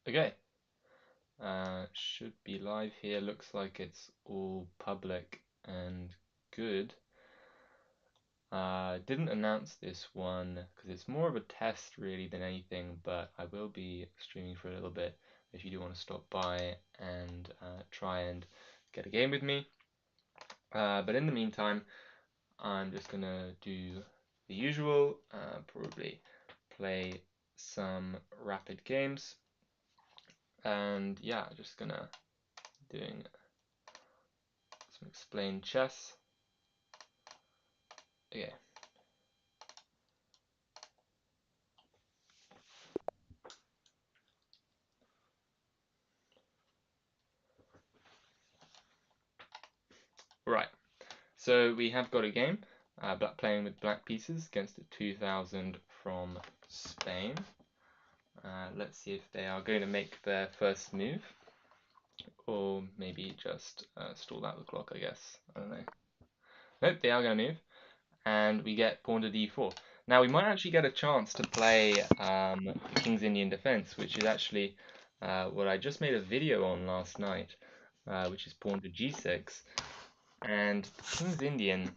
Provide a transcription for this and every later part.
Okay, should be live here. Looks like it's all public and good. Didn't announce this one because it's more of a test really than anything, but I will be streaming for a little bit if you do want to stop by and try and get a game with me. But in the meantime, I'm just gonna do the usual, probably play some rapid games, and yeah, just gonna doing some explain chess. Okay. Right. So we have got a game, playing with black pieces against a 2000 from Spain. Let's see if they are going to make their first move, or maybe just stall out the clock, I guess. I don't know. Nope, they are going to move, and we get pawn to d4. Now we might actually get a chance to play King's Indian Defense, which is actually what I just made a video on last night, which is pawn to g6. And King's Indian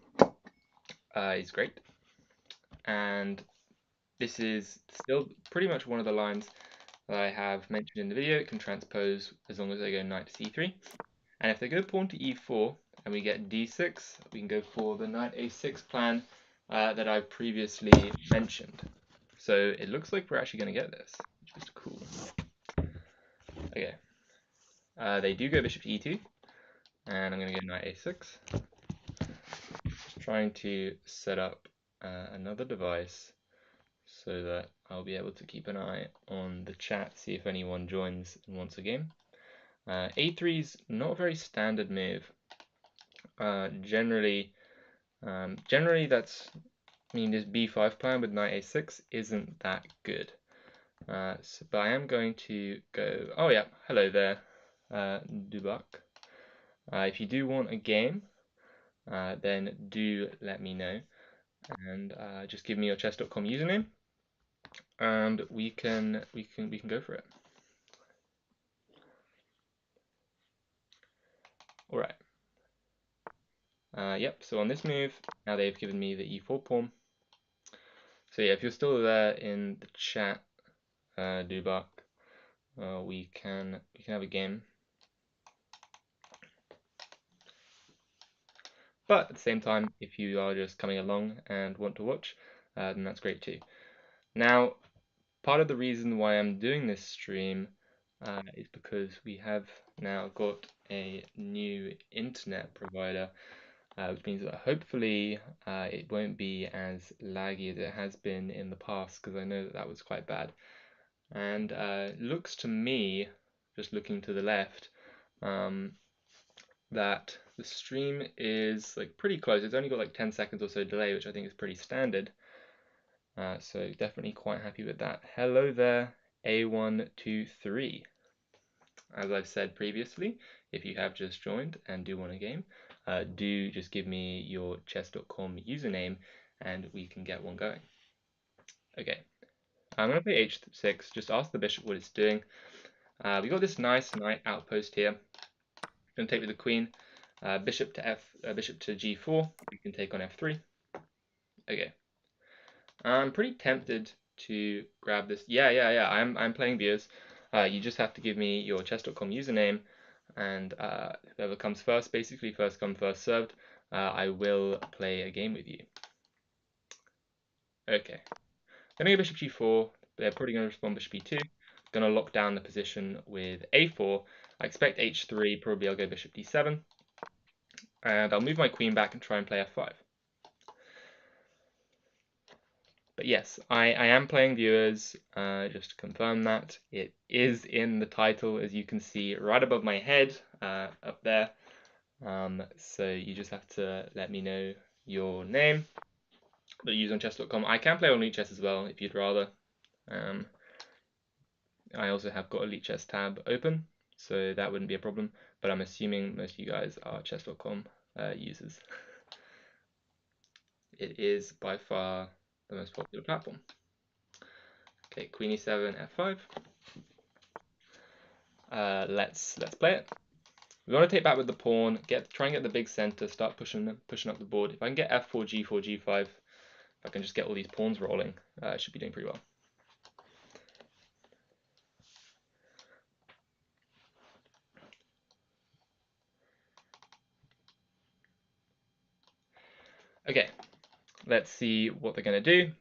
is great, and this is still pretty much one of the lines that I have mentioned in the video. It can transpose as long as they go knight to c3, and if they go pawn to e4 and we get d6, we can go for the knight a6 plan that I've previously mentioned. So it looks like we're actually going to get this, which is cool. Okay, they do go bishop to e2, and I'm going to go knight a6. Just trying to set up another device so that I'll be able to keep an eye on the chat, see if anyone joins and wants a game. A3 is not a very standard move. Generally that's, I mean, this b5 plan with knight a6 isn't that good. But I am going to go, oh yeah, hello there, Dubak. If you do want a game, then do let me know, and just give me your chess.com username, and we can go for it. All right. Yep. So on this move, now they've given me the e4 pawn. So yeah, if you're still there in the chat, Dubak, we can have a game. But at the same time, if you are just coming along and want to watch, then that's great too. Now, part of the reason why I'm doing this stream is because we have now got a new internet provider, which means that hopefully it won't be as laggy as it has been in the past, because I know that was quite bad. And looks to me, just looking to the left, that the stream is like pretty close. It's only got like 10 seconds or so delay, which I think is pretty standard. So definitely quite happy with that. Hello there, A123. As I've said previously, if you have just joined and do want a game, do just give me your chess.com username and we can get one going. Okay, I'm going to play h6, just ask the bishop what it's doing. We got this nice knight outpost here. I'm going to take with the queen. Bishop to g4. We can take on f3. Okay. I'm pretty tempted to grab this. Yeah. I'm playing viewers. You just have to give me your chess.com username, and whoever comes first, basically first come first served, I will play a game with you. Okay. Gonna go bishop g4. They're probably gonna respond bishop e2. Gonna lock down the position with a4. I expect h3. Probably I'll go bishop d7. And I'll move my queen back and try and play f5. But yes, I am playing viewers, just to confirm that. It is in the title, as you can see, right above my head, up there. So you just have to let me know your name that you use on chess.com. I can play on Elite Chess as well, if you'd rather. I also have got a Elite Chess tab open, so that wouldn't be a problem. But I'm assuming most of you guys are chess.com users. It is by far the most popular platform. Okay, queen e7, f5. let's play it. We want to take back with the pawn, try and get the big center, start pushing up the board. If I can get f4, g4, g5, if I can just get all these pawns rolling, I should be doing pretty well. Okay, let's see what they're going to do.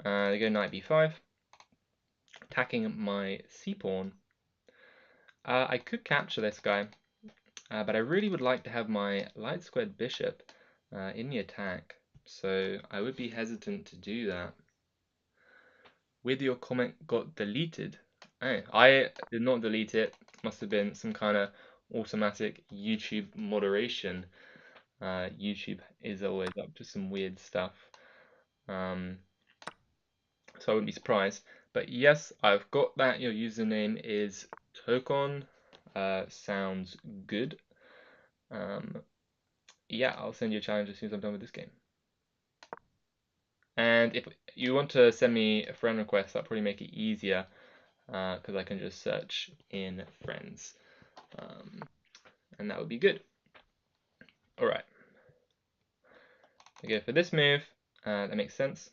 They go knight b5, attacking my c-pawn. I could capture this guy, but I really would like to have my light squared bishop in the attack, so I would be hesitant to do that. With your comment got deleted. Oh, I did not delete it. Must have been some kind of automatic YouTube moderation. YouTube is always up to some weird stuff. So I wouldn't be surprised. But yes, I've got that. Your username is Tokon. Sounds good. Yeah, I'll send you a challenge as soon as I'm done with this game. And if you want to send me a friend request, that'll probably make it easier because I can just search in friends. And that would be good. All right. I go for this move. That makes sense.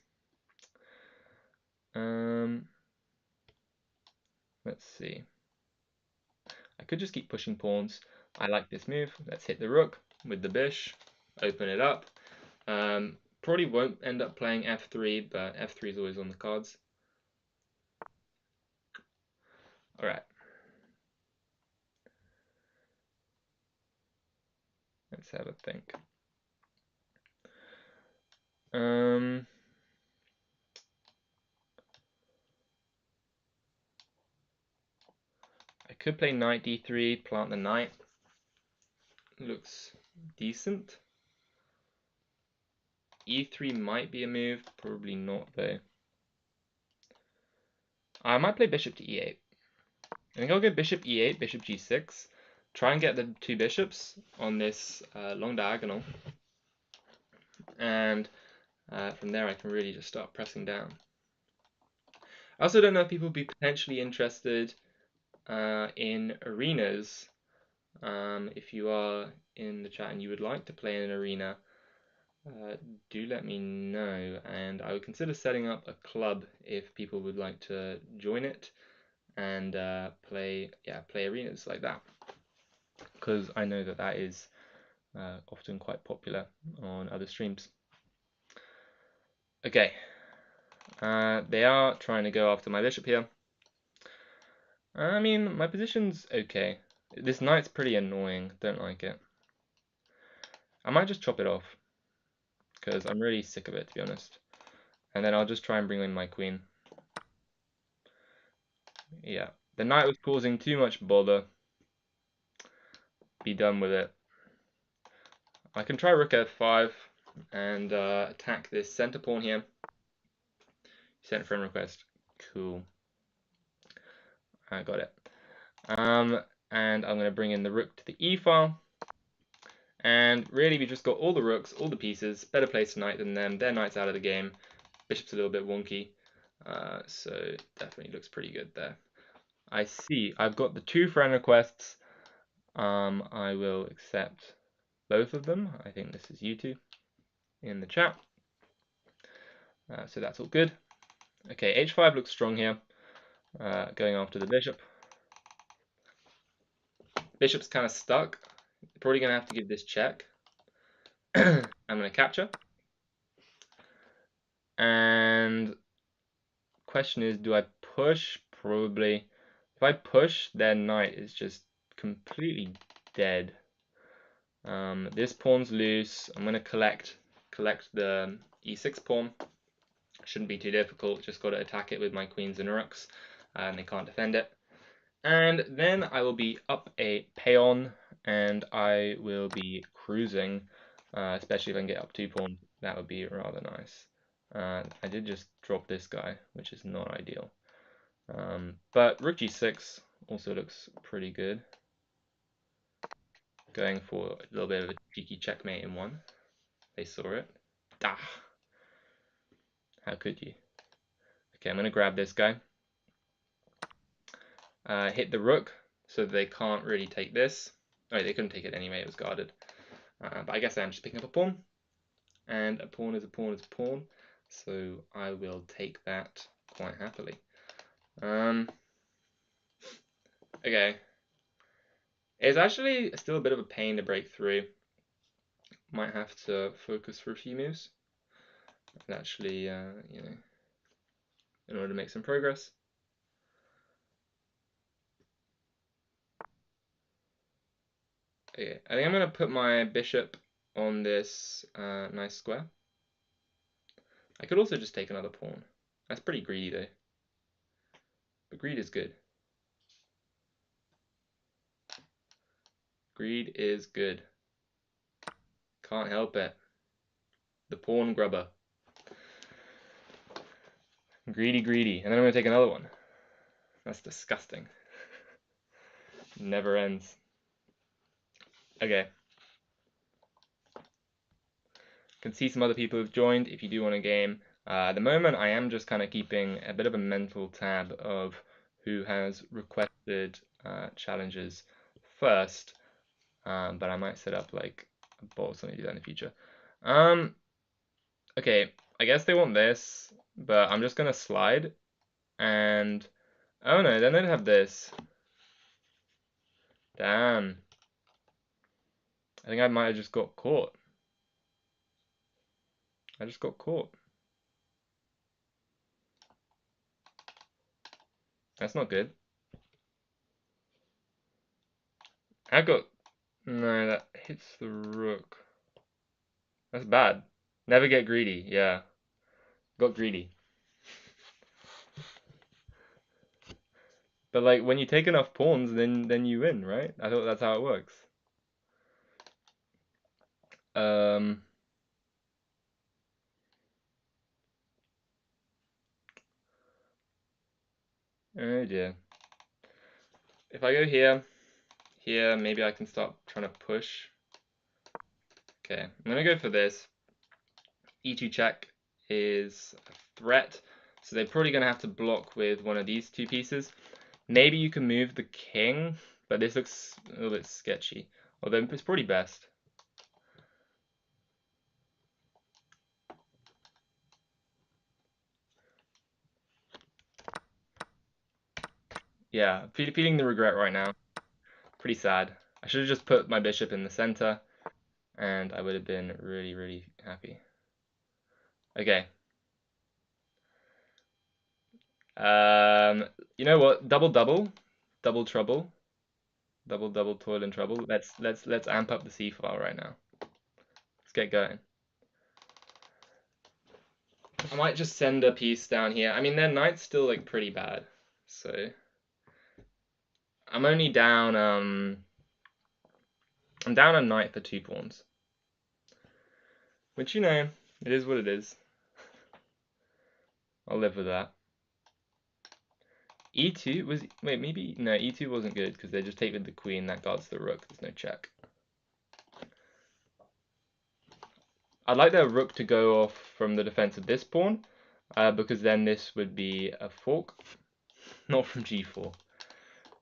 Let's see. I could just keep pushing pawns. I like this move. Let's hit the rook with the bish. Open it up. Probably won't end up playing f3, but f3 is always on the cards. All right. Let's have a think. I could play knight d3, plant the knight. Looks decent. e3 might be a move, probably not though. I might play bishop to e8. I think I'll go bishop e8, bishop g6. Try and get the two bishops on this long diagonal. And from there I can really just start pressing down. I also don't know if people would be potentially interested in arenas. If you are in the chat and you would like to play in an arena, do let me know, and I would consider setting up a club if people would like to join it and play arenas like that, because I know that that is often quite popular on other streams. Okay, they are trying to go after my bishop here. I mean, my position's okay. This knight's pretty annoying, don't like it. I might just chop it off, because I'm really sick of it, to be honest. And then I'll just try and bring in my queen. Yeah, the knight was causing too much bother. Be done with it. I can try rook f5 and attack this center pawn here. Sent friend request. Cool. I got it. And I'm going to bring in the rook to the e file. And really, we just got all the rooks, all the pieces. Better placed knight than them. Their knight's out of the game. Bishop's a little bit wonky. So definitely looks pretty good there. I see. I've got the two friend requests. I will accept both of them. I think this is you two in the chat. So that's all good. Okay, h5 looks strong here. Going after the bishop. Bishop's kind of stuck. Probably going to have to give this check. I'm going to capture. And question is, do I push? Probably. If I push, then knight is just completely dead. This pawn's loose. I'm going to collect the e6 pawn. Shouldn't be too difficult. Just got to attack it with my queens and rooks, and they can't defend it. And then I will be up a pawn, and I will be cruising, especially if I can get up 2 pawns. That would be rather nice. I did just drop this guy, which is not ideal. But rook g6 also looks pretty good. Going for a little bit of a cheeky checkmate in one. They saw it. Ah! How could you? Okay, I'm gonna grab this guy. Hit the rook, so they can't really take this. Oh, they couldn't take it anyway, it was guarded. But I guess I'm just picking up a pawn. And a pawn is a pawn is a pawn. So I will take that quite happily. Okay. It's actually still a bit of a pain to break through. Might have to focus for a few moves. And actually, you know, in order to make some progress. Okay, I think I'm going to put my bishop on this nice square. I could also just take another pawn. That's pretty greedy though. But greed is good. Greed is good. Can't help it. The pawn grubber. Greedy, greedy. And then I'm going to take another one. That's disgusting. Never ends. Okay. Can see some other people who've joined if you do want a game. At the moment, I am just kind of keeping a bit of a mental tab of who has requested challenges first. But I might set up like a bot or something to do that in the future. Okay, I guess they want this, but I'm just gonna slide and oh no, then they'd have this. Damn. I think I might have just got caught. I just got caught. That's not good. I got no, that hits the rook. That's bad. Never get greedy. Yeah, got greedy. But like when you take enough pawns, then you win, right? I thought that's how it works. Oh dear. If I go here, maybe I can start trying to push. Okay, I'm gonna go for this. E2 check is a threat, so they're probably gonna have to block with one of these two pieces. Maybe you can move the king, but this looks a little bit sketchy. Although it's probably best. Yeah, feeling the regret right now. Pretty sad. I should have just put my bishop in the center, and I would have been really, really happy. Okay. You know what? Double double, double trouble, double double toil and trouble. Let's amp up the C file right now. Let's get going. I might just send a piece down here. I mean, their knight's still like pretty bad, so I'm only down. I'm down a knight for 2 pawns, which you know, it is what it is. I'll live with that. E2 was wait maybe no E2 wasn't good because they just take with the queen that guards the rook. There's no check. I'd like the rook to go off from the defense of this pawn because then this would be a fork, not from G4.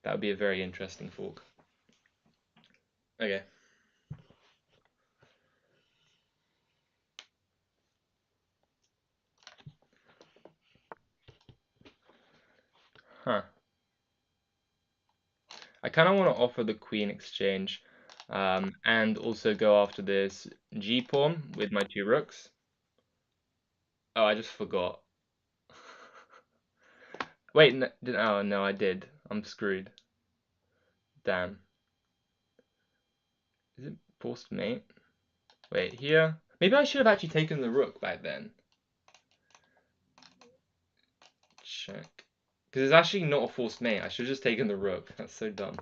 That would be a very interesting fork. Okay. Huh. I kind of want to offer the queen exchange and also go after this G pawn with my 2 rooks. Oh, I just forgot. Wait, no, oh no, I did. I'm screwed. Damn. Is it forced mate? Wait, here? Maybe I should have actually taken the rook back then. Check. Because it's actually not a forced mate. I should have just taken the rook. That's so dumb.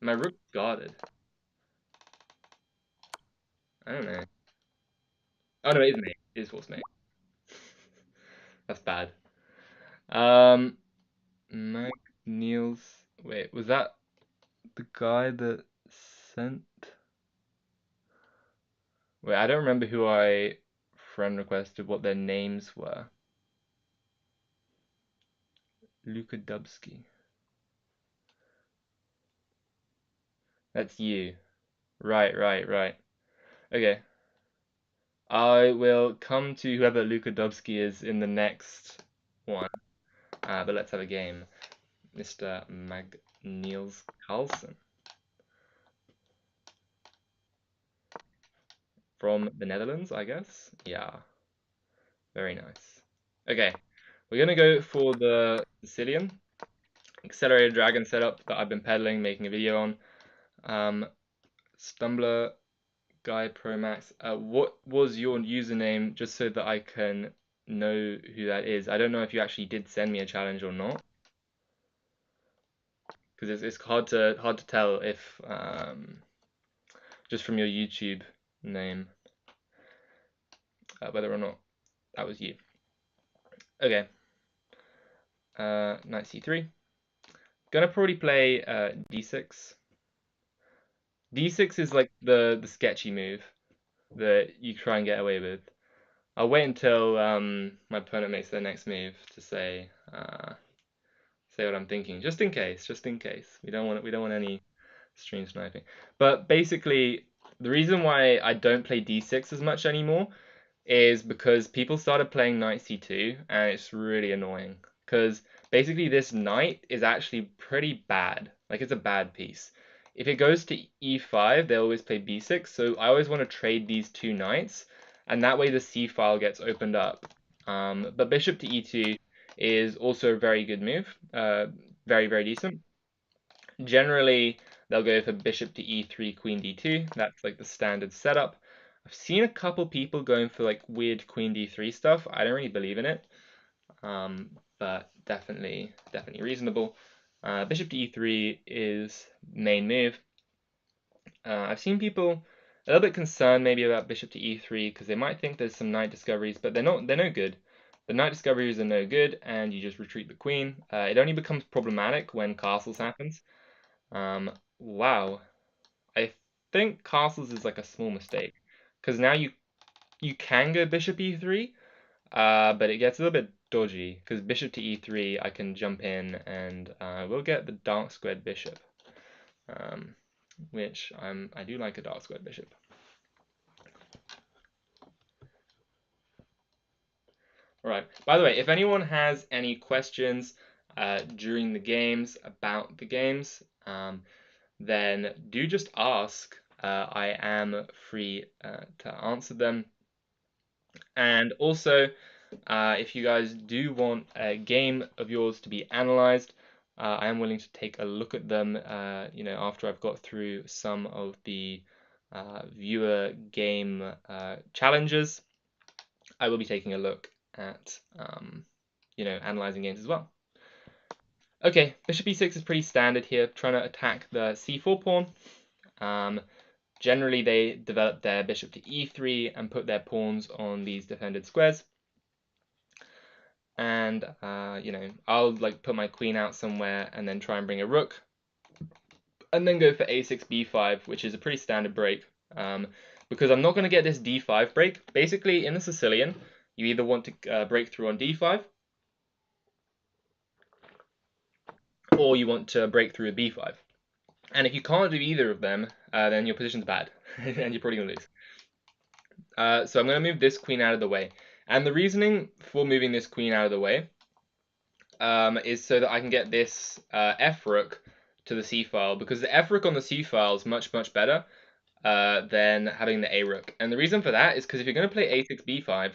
My rook guarded. I don't know. Oh no, it is mate. It is forced mate. That's bad. Mike Niels. Wait, was that the guy that sent? Wait, I don't remember who I friend requested what their names were. Luka Dubsky. That's you. Right. Okay. I will come to whoever Luka Dubsky is in the next one. But let's have a game. Mr. Niels Carlsen. From the Netherlands, I guess? Yeah. Very nice. Okay. We're gonna go for the Sicilian accelerated dragon setup that I've been peddling, making a video on. Stumbler Guy Pro Max. What was your username, just so that I can know who that is? I don't know if you actually did send me a challenge or not, because it's hard to tell if just from your YouTube name whether or not that was you. Okay. Knight c3. Gonna probably play d6. D6 is like the sketchy move that you try and get away with. I'll wait until my opponent makes their next move to say what I'm thinking, just in case. We don't want any stream sniping. But basically, the reason why I don't play d6 as much anymore is because people started playing knight c2, and it's really annoying. Because basically, this knight is actually pretty bad. Like, it's a bad piece. If it goes to e5, they always play b6, so I always want to trade these two knights, and that way the c file gets opened up. But bishop to e2 is also a very good move, very decent. Generally, they'll go for bishop to e3, queen d2. That's like the standard setup. I've seen a couple people going for like weird queen d3 stuff. I don't really believe in it, but definitely reasonable. Bishop to e3 is main move. I've seen people a little bit concerned maybe about bishop to e3 because they might think there's some knight discoveries, but they're not. They're no good. The knight discoveries are no good, and you just retreat the queen. It only becomes problematic when castles happens. Wow. I think castles is like a small mistake, because now you can go bishop e3, but it gets a little bit dodgy, because bishop to e3 I can jump in and we'll get the dark squared bishop, which I do like a dark squared bishop. Alright, by the way, if anyone has any questions during the games about the games, then do just ask. I am free to answer them. And also, if you guys do want a game of yours to be analyzed, I am willing to take a look at them, after I've got through some of the viewer game challenges. I will be taking a look at, analyzing games as well. Okay, bishop e6 is pretty standard here, trying to attack the c4 pawn. Generally, they develop their bishop to e3 and put their pawns on these defended squares. And, I'll like put my queen out somewhere and then try and bring a rook. And then go for a6, b5, which is a pretty standard break. Because I'm not going to get this d5 break. Basically, in the Sicilian, you either want to break through on d5, or you want to break through a b5. And if you can't do either of them, then your position's bad, and you're probably going to lose. So I'm going to move this queen out of the way. And the reasoning for moving this queen out of the way is so that I can get this f rook to the c file, because the f rook on the c file is much better than having the a rook. And the reason for that is because if you're going to play a6, b5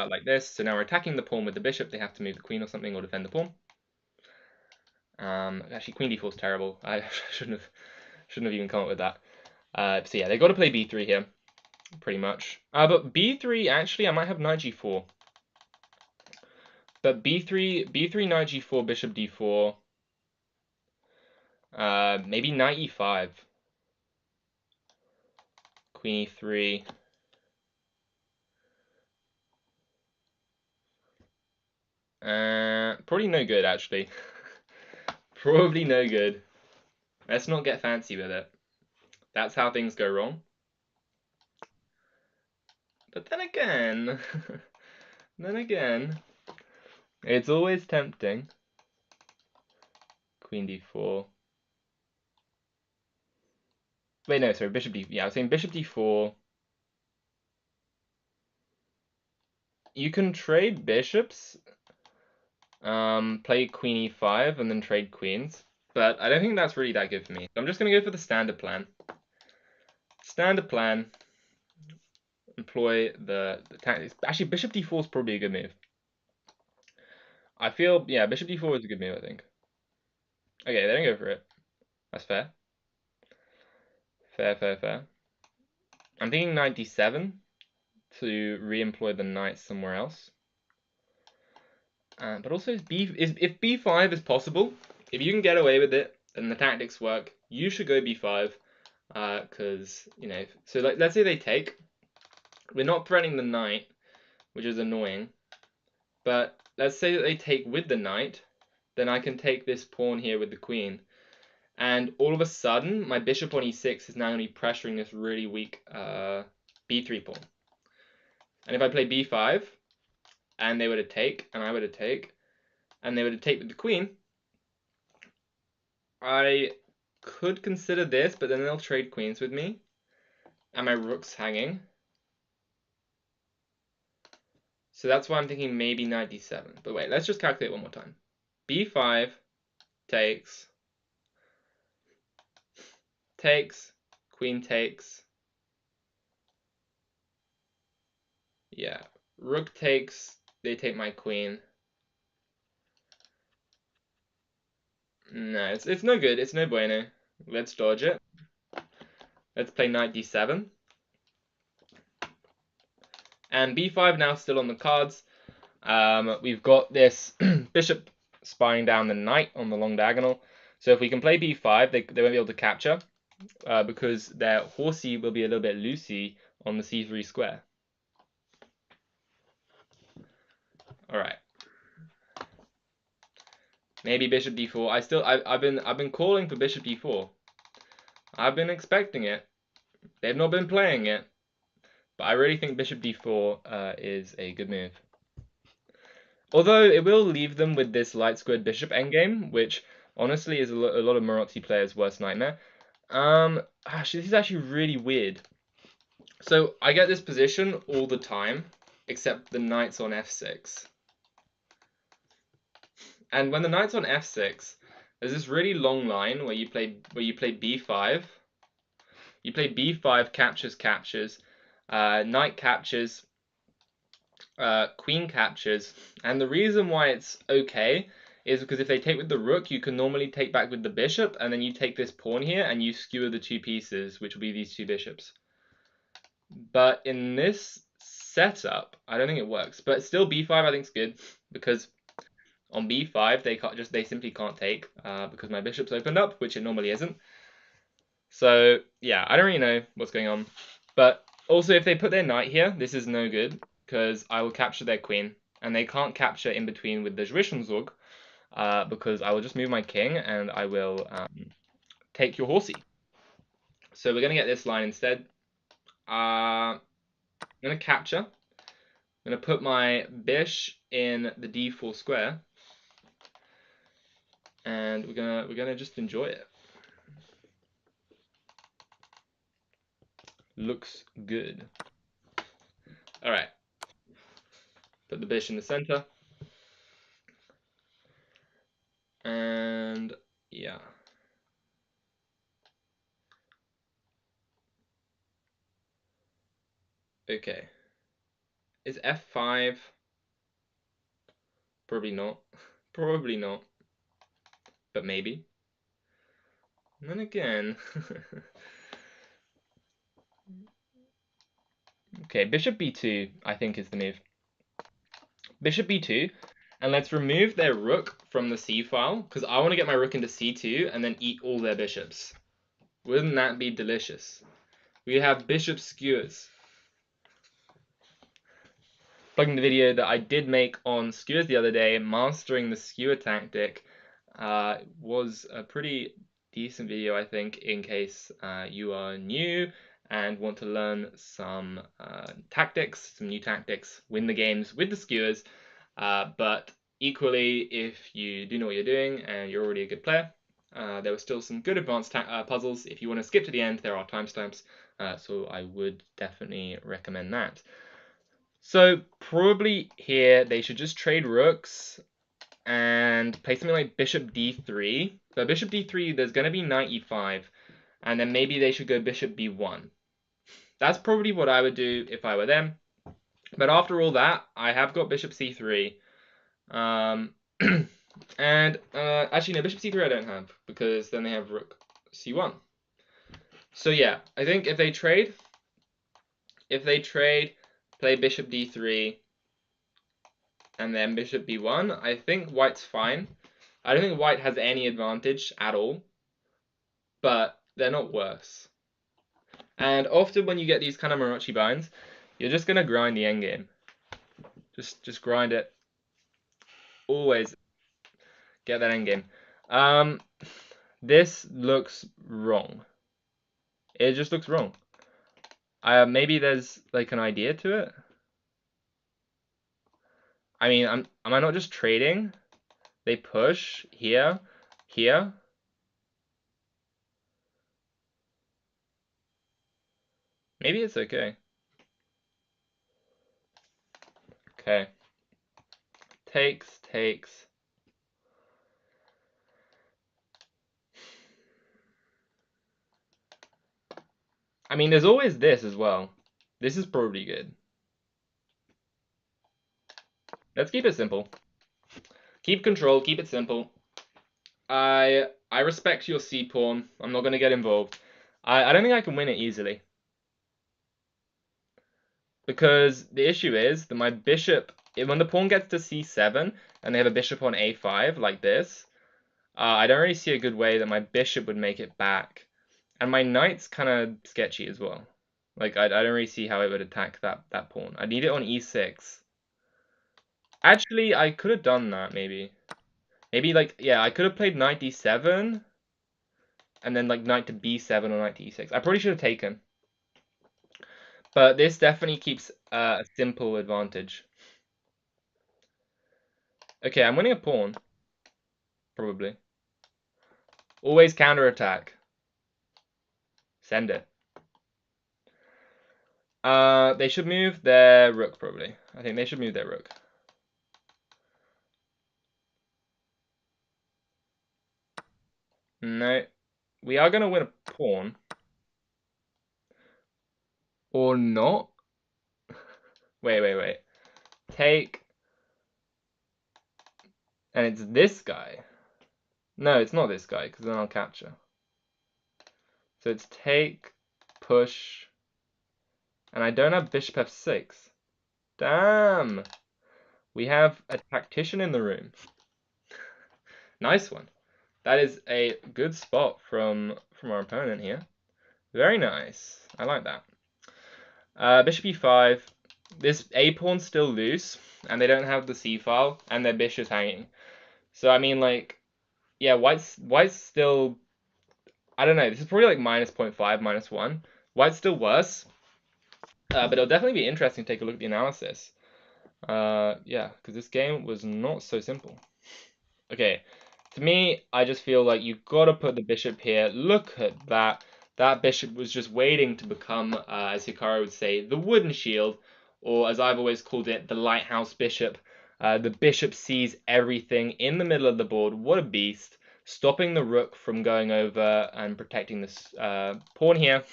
like this, so now we're attacking the pawn with the bishop, they have to move the queen or something or defend the pawn. Actually, queen d4 is terrible. I shouldn't have even come up with that. So yeah, they've got to play b3 here, pretty much. But b3, actually, I might have knight g4. But b3, knight g4, bishop d4. Maybe knight e5. Queen e3. Probably no good, actually. Probably no good. Let's not get fancy with it. That's how things go wrong. But then again, it's always tempting. Queen d4. Wait, no, sorry, bishop d. Yeah, I was saying bishop d4. You can trade bishops, play queen e5, and then trade queens. But I don't think that's really that good for me. I'm just gonna go for the standard plan. Standard plan. Employ the tactics. Actually, bishop d4 is probably a good move. I feel, yeah, bishop d4 is a good move, I think. Okay, they don't go for it. That's fair. Fair. I'm thinking knight d7 to re-employ the knight somewhere else. But also, if b5 is possible, if you can get away with it and the tactics work, you should go b5. Because, you know, so like, let's say they take. We're not threatening the knight, which is annoying. But let's say that they take with the knight, then I can take this pawn here with the queen. And all of a sudden, my bishop on e6 is now going to be pressuring this really weak b3 pawn. And if I play b5, and they were to take, and I were to take, and they were to take with the queen, I could consider this, but then they'll trade queens with me, and my rook's hanging. So that's why I'm thinking maybe knight d7. But wait, let's just calculate one more time. b5 takes, queen takes. Yeah, rook takes, they take my queen. No, it's no good. It's no bueno. Let's dodge it. Let's play knight d7. And b5 now still on the cards. We've got this bishop spying down the knight on the long diagonal. So if we can play b5, they won't be able to capture because their horsey will be a little bit loosey on the c3 square. All right. Maybe bishop d4. I've been calling for bishop d4. I've been expecting it. They've not been playing it, but I really think bishop d4 is a good move. Although it will leave them with this light squared bishop endgame, which honestly is a lot of Maroczy players' worst nightmare. Actually, this is actually really weird. So I get this position all the time, except the knight's on f6. And when the knight's on f6, there's this really long line where you play b5. You play b5, captures, knight captures, queen captures, and the reason why it's okay is because if they take with the rook, you can normally take back with the bishop, and then you take this pawn here and you skewer the two pieces, which will be these two bishops. But in this setup, I don't think it works. But still, b5 I think is good because on b5 they simply can't take because my bishop's opened up, which it normally isn't. So yeah, I don't really know what's going on. But also, if they put their knight here, this is no good because I will capture their queen, and they can't capture in between with the Zwischenzug because I will just move my king and I will take your horsey. So we're gonna get this line instead. I'm gonna capture. I'm gonna put my bish in the d4 square, and we're gonna just enjoy it. Looks good. All right. Put the bish in the center. And yeah. Okay. Is f5? Probably not. Probably not. But maybe. And then again. Okay, bishop b2, I think, is the move. Bishop b2, and let's remove their rook from the c file, because I want to get my rook into c2 and then eat all their bishops. Wouldn't that be delicious? We have bishop skewers. Plugging the video that I did make on skewers the other day, mastering the skewer tactic, was a pretty decent video, I think, in case you are new and want to learn some tactics, some new tactics, win the games with the skewers. But equally, if you do know what you're doing and you're already a good player, there were still some good advanced puzzles. If you want to skip to the end, there are timestamps, so I would definitely recommend that. So probably here they should just trade rooks and play something like bishop d3. But bishop d3, there's going to be knight e5, and then maybe they should go bishop b1. That's probably what I would do if I were them. But after all that, I have got bishop c3. And actually, no, bishop c3 I don't have, because then they have rook c1. So yeah, I think if they trade, play bishop d3, and then bishop b1, I think white's fine. I don't think white has any advantage at all, but they're not worse. And often when you get these kind of Maroczy binds, you're just gonna grind the endgame. Just grind it. Always get that endgame. This looks wrong. It just looks wrong. Maybe there's like an idea to it. I mean, am I not just trading? They push here, here. Maybe it's okay. Okay. Takes. I mean, there's always this as well. This is probably good. Let's keep it simple. Keep control, keep it simple. I respect your c pawn. I'm not going to get involved. I don't think I can win it easily. Because the issue is that my bishop, when the pawn gets to c7 and they have a bishop on a5 like this, I don't really see a good way that my bishop would make it back. And my knight's kind of sketchy as well. Like, I don't really see how it would attack that pawn. I need it on e6. Actually, I could have done that, maybe. Maybe, like, yeah, I could have played knight d7, and then, like, knight to b7 or knight to e6. I probably should have taken. But this definitely keeps a simple advantage. Okay, I'm winning a pawn. Probably. Always counterattack. Send it. They should move their rook, probably. I think they should move their rook. No. We are going to win a pawn. Or not. Wait. Take. And it's this guy. No, it's not this guy, because then I'll capture. So it's take, push, and I don't have bishop f6. Damn! We have a tactician in the room. Nice one. That is a good spot from our opponent here. Very nice. I like that. Bishop e5. This a pawn's still loose, and they don't have the c file, and their bishop's hanging. So I mean, like, yeah, white's still. I don't know. This is probably like minus 0.5, -1. White's still worse, but it'll definitely be interesting to take a look at the analysis. Yeah, because this game was not so simple. Okay, to me, I just feel like you've got to put the bishop here. Look at that. That bishop was just waiting to become, as Hikaru would say, the wooden shield, or as I've always called it, the lighthouse bishop. The bishop sees everything in the middle of the board. What a beast. Stopping the rook from going over and protecting this pawn here.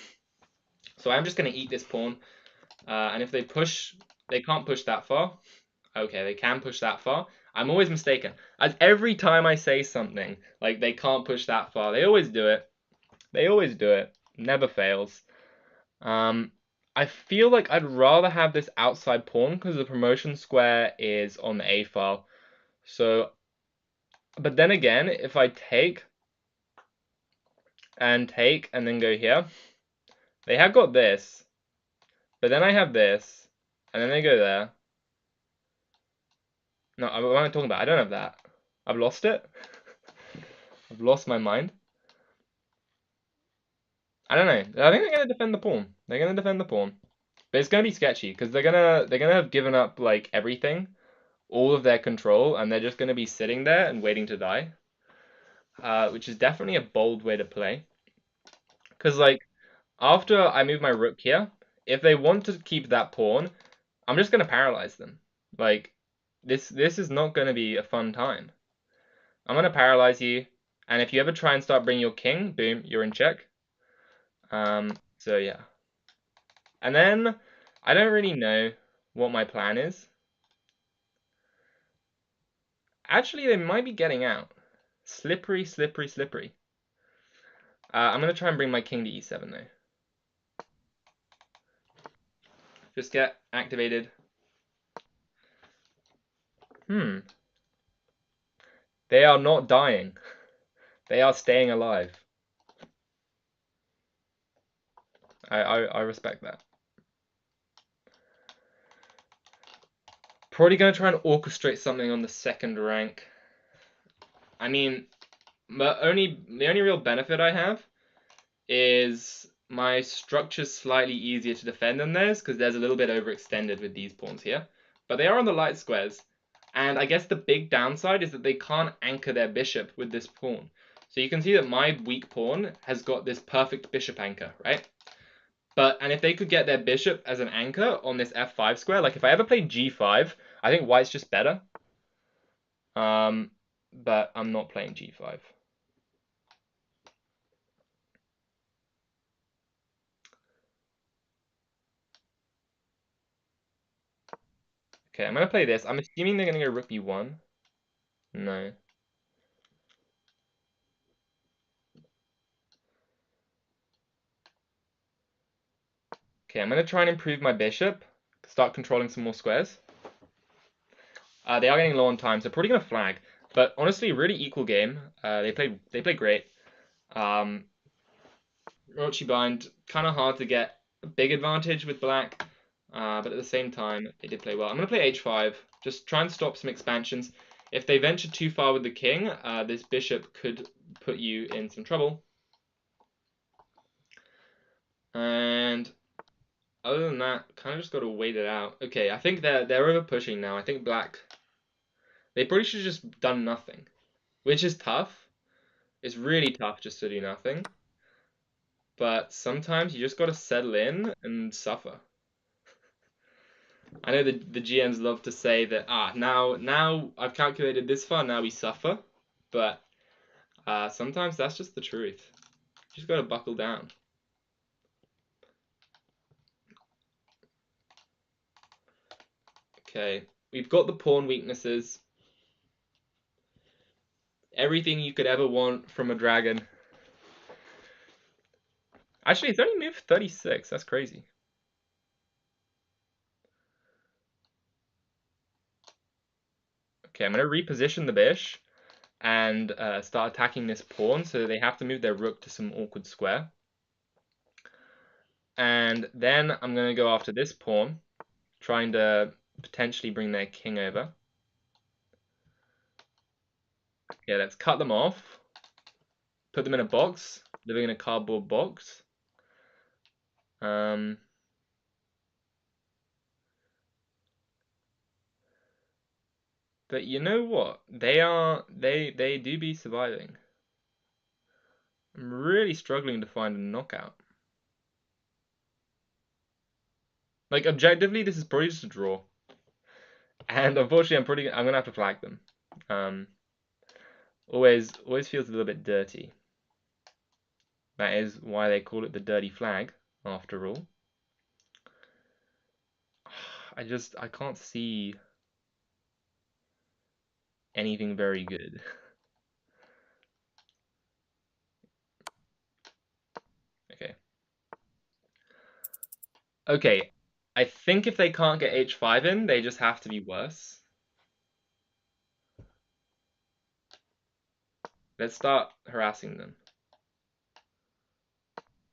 So I'm just going to eat this pawn. And if they push, they can't push that far. Okay, they can push that far. I'm always mistaken. As every time I say something, like they can't push that far, they always do it. They always do it. Never fails. I feel like I'd rather have this outside pawn because the promotion square is on the A file. So, but then again, if I take and then go here, they have got this, but then I have this, and then they go there. No, what am I talking about? I don't have that. I've lost it. I've lost my mind. I don't know. I think they're gonna defend the pawn. They're gonna defend the pawn, but it's gonna be sketchy because they're gonna have given up like everything, all of their control, and they're just gonna be sitting there and waiting to die. Which is definitely a bold way to play. Because like after I move my rook here, if they want to keep that pawn, I'm just gonna paralyze them. Like this is not gonna be a fun time. I'm gonna paralyze you, and if you ever try and start bringing your king, boom, you're in check. So yeah. And then I don't really know what my plan is. Actually, they might be getting out. Slippery, slippery, slippery. I'm gonna try and bring my king to e7 though. Just get activated. They are not dying. They are staying alive. I respect that. Probably gonna try and orchestrate something on the second rank. I mean, the only real benefit I have is my structure's slightly easier to defend than theirs because there's a little bit overextended with these pawns here. But they are on the light squares. And I guess the big downside is that they can't anchor their bishop with this pawn. So you can see that my weak pawn has got this perfect bishop anchor, right? And if they could get their bishop as an anchor on this f5 square, like if I ever played g5, I think white's just better. But I'm not playing g5. Okay, I'm gonna play this. I'm assuming they're gonna go rook b1. No. Okay, I'm gonna try and improve my bishop. Start controlling some more squares. They are getting low on time, so probably gonna flag. But honestly, really equal game. They played great. Orochi Bind, kind of hard to get a big advantage with black, but at the same time, they did play well. I'm going to play h5, just try and stop some expansions. If they venture too far with the king, this bishop could put you in some trouble. And other than that, kind of just got to wait it out. Okay, I think they're over pushing now. I think black, they probably should have just done nothing, which is tough. It's really tough just to do nothing. But sometimes you just got to settle in and suffer. I know the GMs love to say that now I've calculated this far, now we suffer, but sometimes that's just the truth. You just got to buckle down. Okay, we've got the pawn weaknesses. Everything you could ever want from a dragon. Actually, it's only moved 36. That's crazy. Okay, I'm going to reposition the bish and start attacking this pawn, so they have to move their rook to some awkward square. And then I'm going to go after this pawn, trying to potentially bring their king over. Yeah, let's cut them off. Put them in a box, living in a cardboard box. But you know what? They do be surviving. I'm really struggling to find a knockout. Like objectively, this is probably just a draw. And unfortunately, I'm gonna have to flag them. Always feels a little bit dirty. That is why they call it the dirty flag, after all. I can't see anything very good. Okay. Okay. I think if they can't get h5 in, they just have to be worse. Let's start harassing them.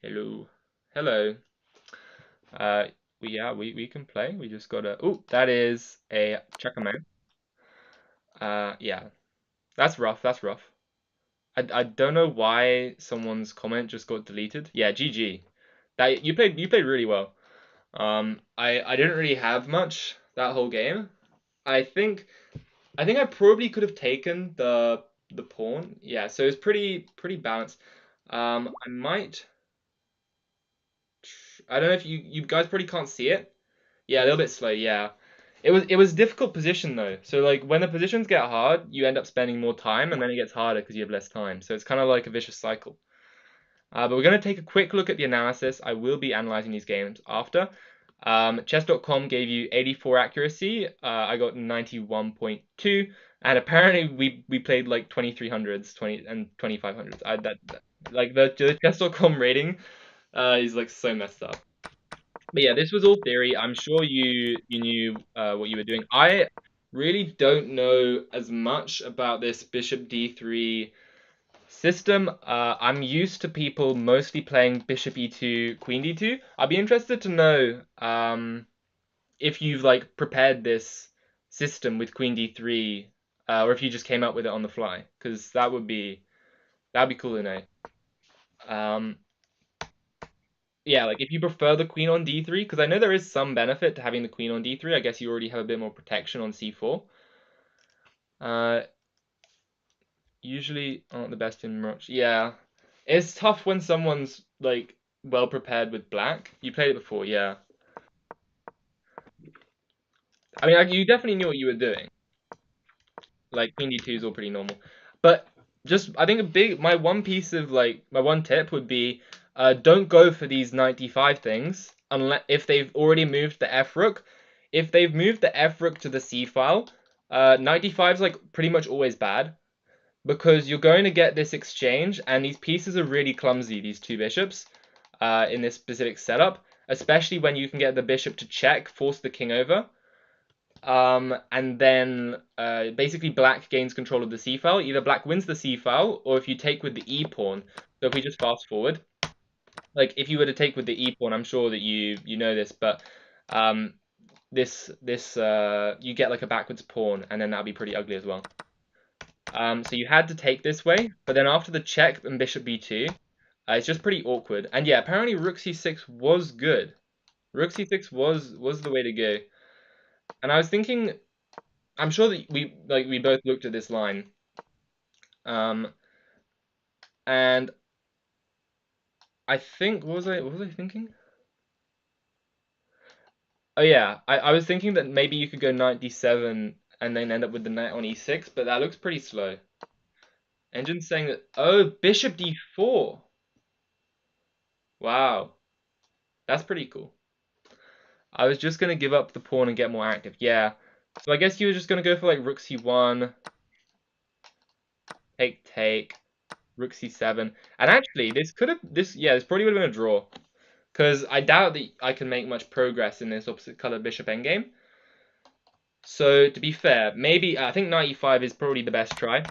Hello. Hello. We can play. We just gotta. Oh, that is a checkmate. Yeah, that's rough. That's rough. I don't know why someone's comment just got deleted. Yeah, GG. That you played really well. I didn't really have much that whole game. I think I think I probably could have taken the pawn. Yeah, so it's pretty balanced. I might. I don't know if you guys probably can't see it. Yeah, a little bit slow. Yeah, it was difficult position though. So like when the positions get hard, you end up spending more time, and then it gets harder because you have less time. So it's kind of like a vicious cycle. But we're going to take a quick look at the analysis. I will be analyzing these games after. Chess.com gave you 84 accuracy. I got 91.2, and apparently we played like 2300s, 20 and 2500s. Like the Chess.com rating is like so messed up. But yeah, this was all theory. I'm sure you knew what you were doing. I really don't know as much about this bishop d3 system. I'm used to people mostly playing bishop e2, queen d2. I'd be interested to know if you've like prepared this system with queen d3, or if you just came up with it on the fly, because that'd be cool to know. Um, yeah, like if you prefer the queen on d3, because I know there is some benefit to having the queen on d3. I guess you already have a bit more protection on c4. Uh, Usually aren't the best in much. Yeah, it's tough when someone's like well prepared with black. You played it before, yeah. I mean, you definitely knew what you were doing. Like queen d2 is all pretty normal, but just I think my one piece of like my one tip would be, don't go for these 95 things unless if they've already moved the f rook. If they've moved the f rook to the c file, 95 is like pretty much always bad, because you're going to get this exchange, and these pieces are really clumsy, these two bishops, in this specific setup, especially when you can get the bishop to check, force the king over, and then basically black gains control of the c file. Either black wins the c file, or if you take with the e pawn. So if we just fast forward, like if you were to take with the e pawn, I'm sure that you know this, but um, this you get like a backwards pawn, and then that'd be pretty ugly as well. So you had to take this way, but then after the check and bishop b2, it's just pretty awkward. And yeah, apparently rook c6 was good. Rook c6 was the way to go. And I was thinking, I'm sure that we both looked at this line, um, and I think what was I thinking? Oh yeah, I was thinking that maybe you could go knight d7 and then end up with the knight on e6, but that looks pretty slow. Engine's saying that, oh, bishop d4. Wow, that's pretty cool. I was just gonna give up the pawn and get more active. Yeah. So I guess you were just gonna go for like rook c1, take, rook c7. And actually, this probably would have been a draw. Because I doubt that I can make much progress in this opposite color bishop endgame. So to be fair, maybe I think knight e5 is probably the best try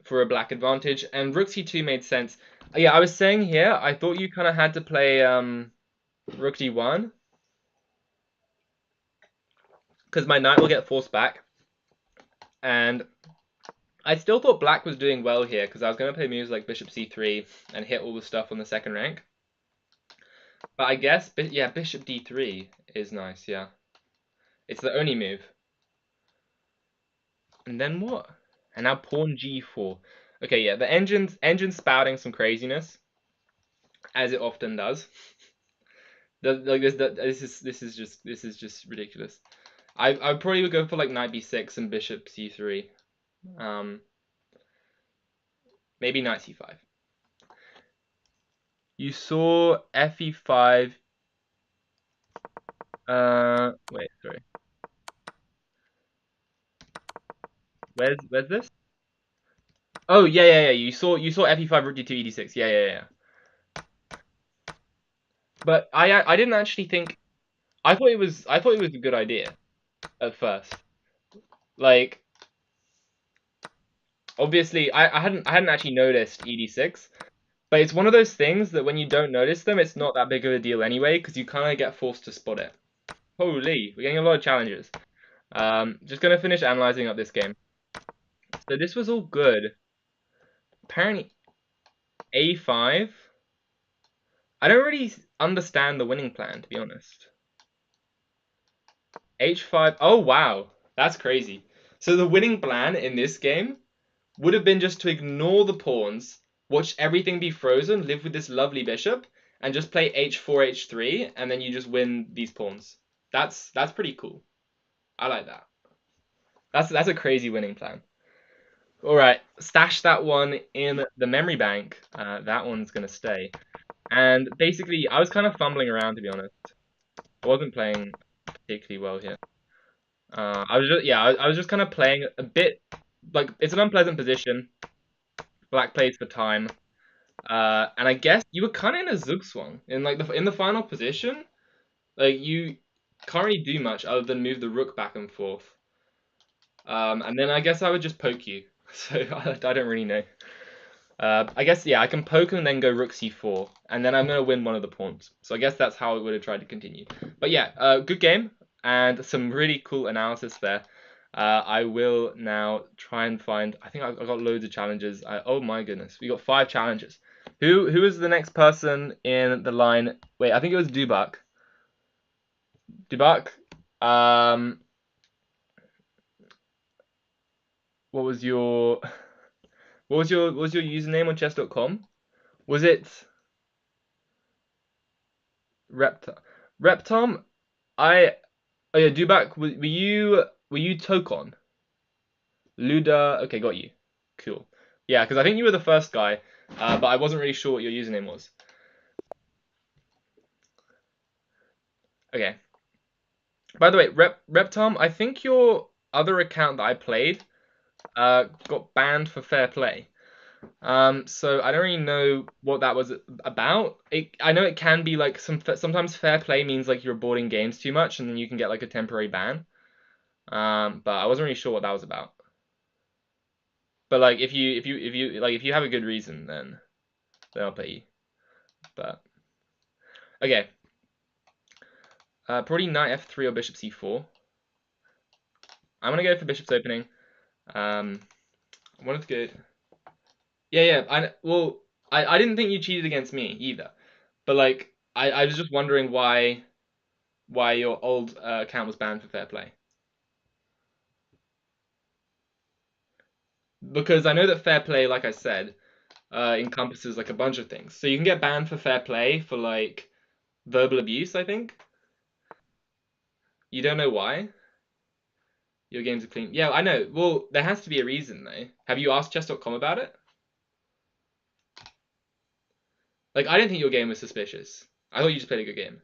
for a black advantage. And rook c2 made sense. Yeah, I was saying here, I thought you kind of had to play rook d1. Because my knight will get forced back. And I still thought black was doing well here, because I was going to play moves like bishop c3 and hit all the stuff on the second rank. But I guess, yeah, bishop d3 is nice, yeah. It's the only move. And then what? And now pawn g4. Okay, yeah, the engine's spouting some craziness, as it often does. Like this is just ridiculous. I probably would go for like knight b6 and bishop c3. Maybe knight c5. You saw fe5. Wait, sorry. Where's this? Oh yeah. You saw fe5 rook d2 ed6. Yeah. But I didn't actually think. I thought it was a good idea at first. Like obviously I hadn't actually noticed ed6, but it's one of those things that when you don't notice them, it's not that big of a deal anyway, because you kind of get forced to spot it. Holy, we're getting a lot of challenges. Just gonna finish analyzing up this game. So this was all good. apparently a5. I don't really understand the winning plan, to be honest. h5. Oh, wow. That's crazy. So the winning plan in this game would have been just to ignore the pawns, watch everything be frozen, live with this lovely bishop, and just play h4, h3, and then you just win these pawns. That's pretty cool. I like that. That's a crazy winning plan. All right, stash that one in the memory bank. That one's gonna stay. And basically, I was kind of fumbling around, to be honest. I wasn't playing particularly well here. I was just, yeah, I was just kind of playing a bit, like, it's an unpleasant position. Black plays for time. And I guess you were kind of in a zugzwang in like in the final position. Like you can't really do much other than move the rook back and forth. And then I guess I would just poke you. So I don't really know. I guess yeah, I can poke and then go rook c4, and then I'm gonna win one of the pawns. So I guess that's how I would have tried to continue. But yeah, good game and some really cool analysis there. I will now try and find. I think I got loads of challenges. Oh my goodness, we got 5 challenges. Who is the next person in the line? Wait, I think it was Dubak. Dubak. What was your username on chess.com? Was it Reptom? Oh yeah, Dubak. Were you Tokon? Luda. Okay, got you. Cool. Yeah, because I think you were the first guy, but I wasn't really sure what your username was. Okay. By the way, Reptom, I think your other account that I played got banned for fair play. So I don't really know what that was about. I know it can be like sometimes fair play means like you're boarding games too much and then you can get like a temporary ban. But I wasn't really sure what that was about. But like if you have a good reason, then I'll pay you. But okay. Probably knight f3 or bishop c4. I'm gonna go for bishop's opening. I wanted to go. Yeah. I didn't think you cheated against me either. But like I was just wondering why your old account was banned for fair play. Because I know that fair play, like I said, encompasses like a bunch of things. So you can get banned for fair play for like verbal abuse, I think. You don't know why? Your games are clean. Yeah, I know. Well, there has to be a reason though. Have you asked chess.com about it? Like, I didn't think your game was suspicious. I thought you just played a good game.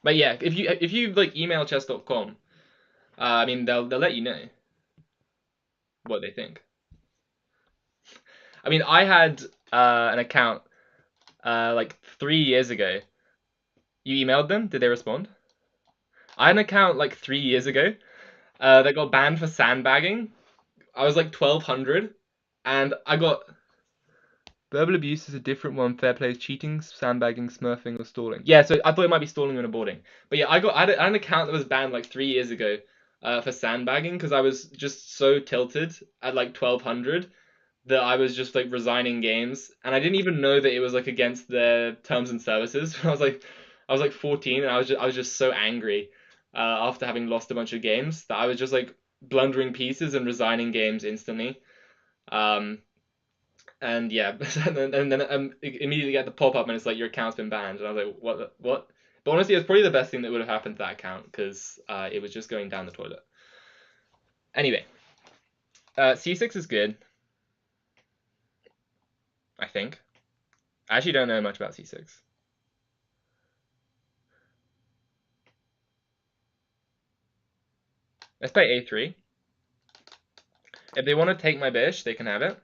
But yeah, if you like email chess.com, I mean they'll let you know what they think. I mean, I had an account like 3 years ago. You emailed them? Did they respond? I had an account like 3 years ago that got banned for sandbagging. I was like 1200, and I got verbal abuse is a different one. Fair play is cheating, sandbagging, smurfing, or stalling. Yeah, so I thought it might be stalling when boarding. But yeah, I had an account that was banned like 3 years ago for sandbagging because I was just so tilted at like 1200 that I was just like resigning games, and I didn't even know that it was like against their terms and services. I was like 14, and I was just so angry after having lost a bunch of games that I was just like blundering pieces and resigning games instantly. And yeah, and then immediately get the pop up and it's like your account's been banned, and I was like, what? But honestly, it's probably the best thing that would have happened to that account because it was just going down the toilet. Anyway, c6 is good. I think. I actually don't know much about c6. Let's play a3. If they want to take my bish, they can have it.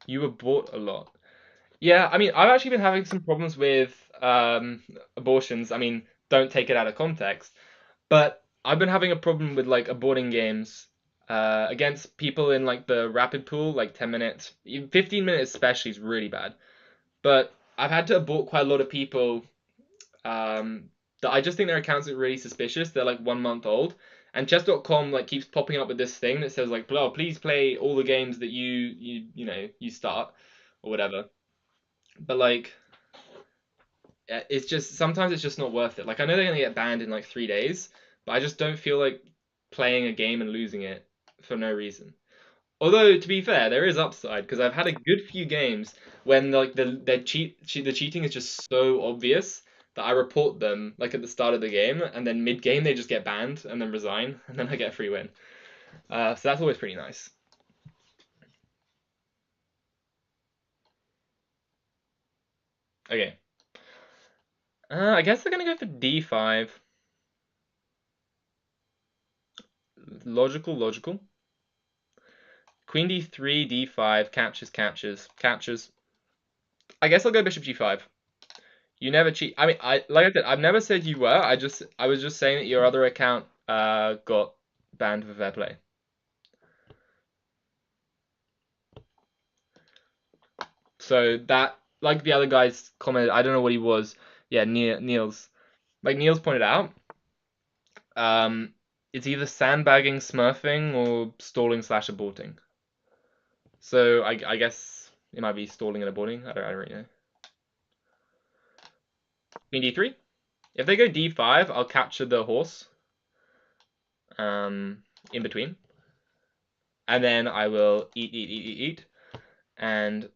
You were bought a lot. Yeah, I mean, I've actually been having some problems with abortions. I mean, don't take it out of context. But I've been having a problem with like aborting games against people in like the rapid pool, like 10 minutes. 15 minutes especially is really bad. But I've had to abort quite a lot of people that I just think their accounts are really suspicious. They're like 1 month old. And chess.com like keeps popping up with this thing that says like, "Blah, please play all the games that you start or whatever." But like, it's just sometimes it's just not worth it. Like I know they're gonna get banned in like 3 days, but I just don't feel like playing a game and losing it for no reason. Although to be fair, there is upside because I've had a good few games when like the cheating is just so obvious that I report them like at the start of the game, and then mid game they just get banned and then resign, and then I get a free win. So that's always pretty nice. Okay. I guess they're gonna go for d5. Logical. Queen d3, d5, captures. I guess I'll go bishop g5. You never cheat. I mean, like I said, I've never said you were. I was just saying that your other account got banned for fair play. So that, like the other guy's comment, I don't know what he was. Yeah, Niels. Like Niels pointed out, it's either sandbagging, smurfing, or stalling / aborting. So I guess it might be stalling and aborting. I don't really know. Queen d3. If they go d5, I'll capture the horse. In between. And then I will eat. And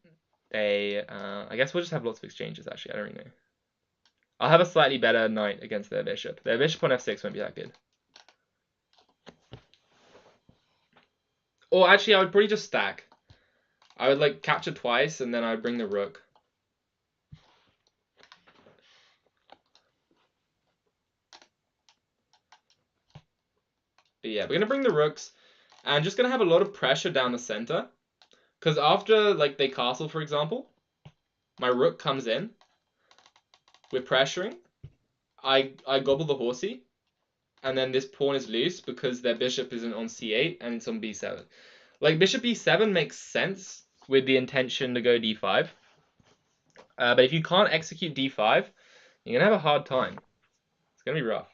I guess we'll just have lots of exchanges, actually. I don't really know. I'll have a slightly better knight against their bishop. Their bishop on f6 won't be that good. Or actually, I would probably just stack. I would like capture twice, and then I would bring the rook. But yeah, we're going to bring the rooks. And I'm just going to have a lot of pressure down the center. Because after like they castle, for example, my rook comes in. We're pressuring. I gobble the horsey. And then this pawn is loose because their bishop isn't on c8 and it's on b7. Like bishop e7 makes sense with the intention to go d5. But if you can't execute d5, you're going to have a hard time. It's going to be rough.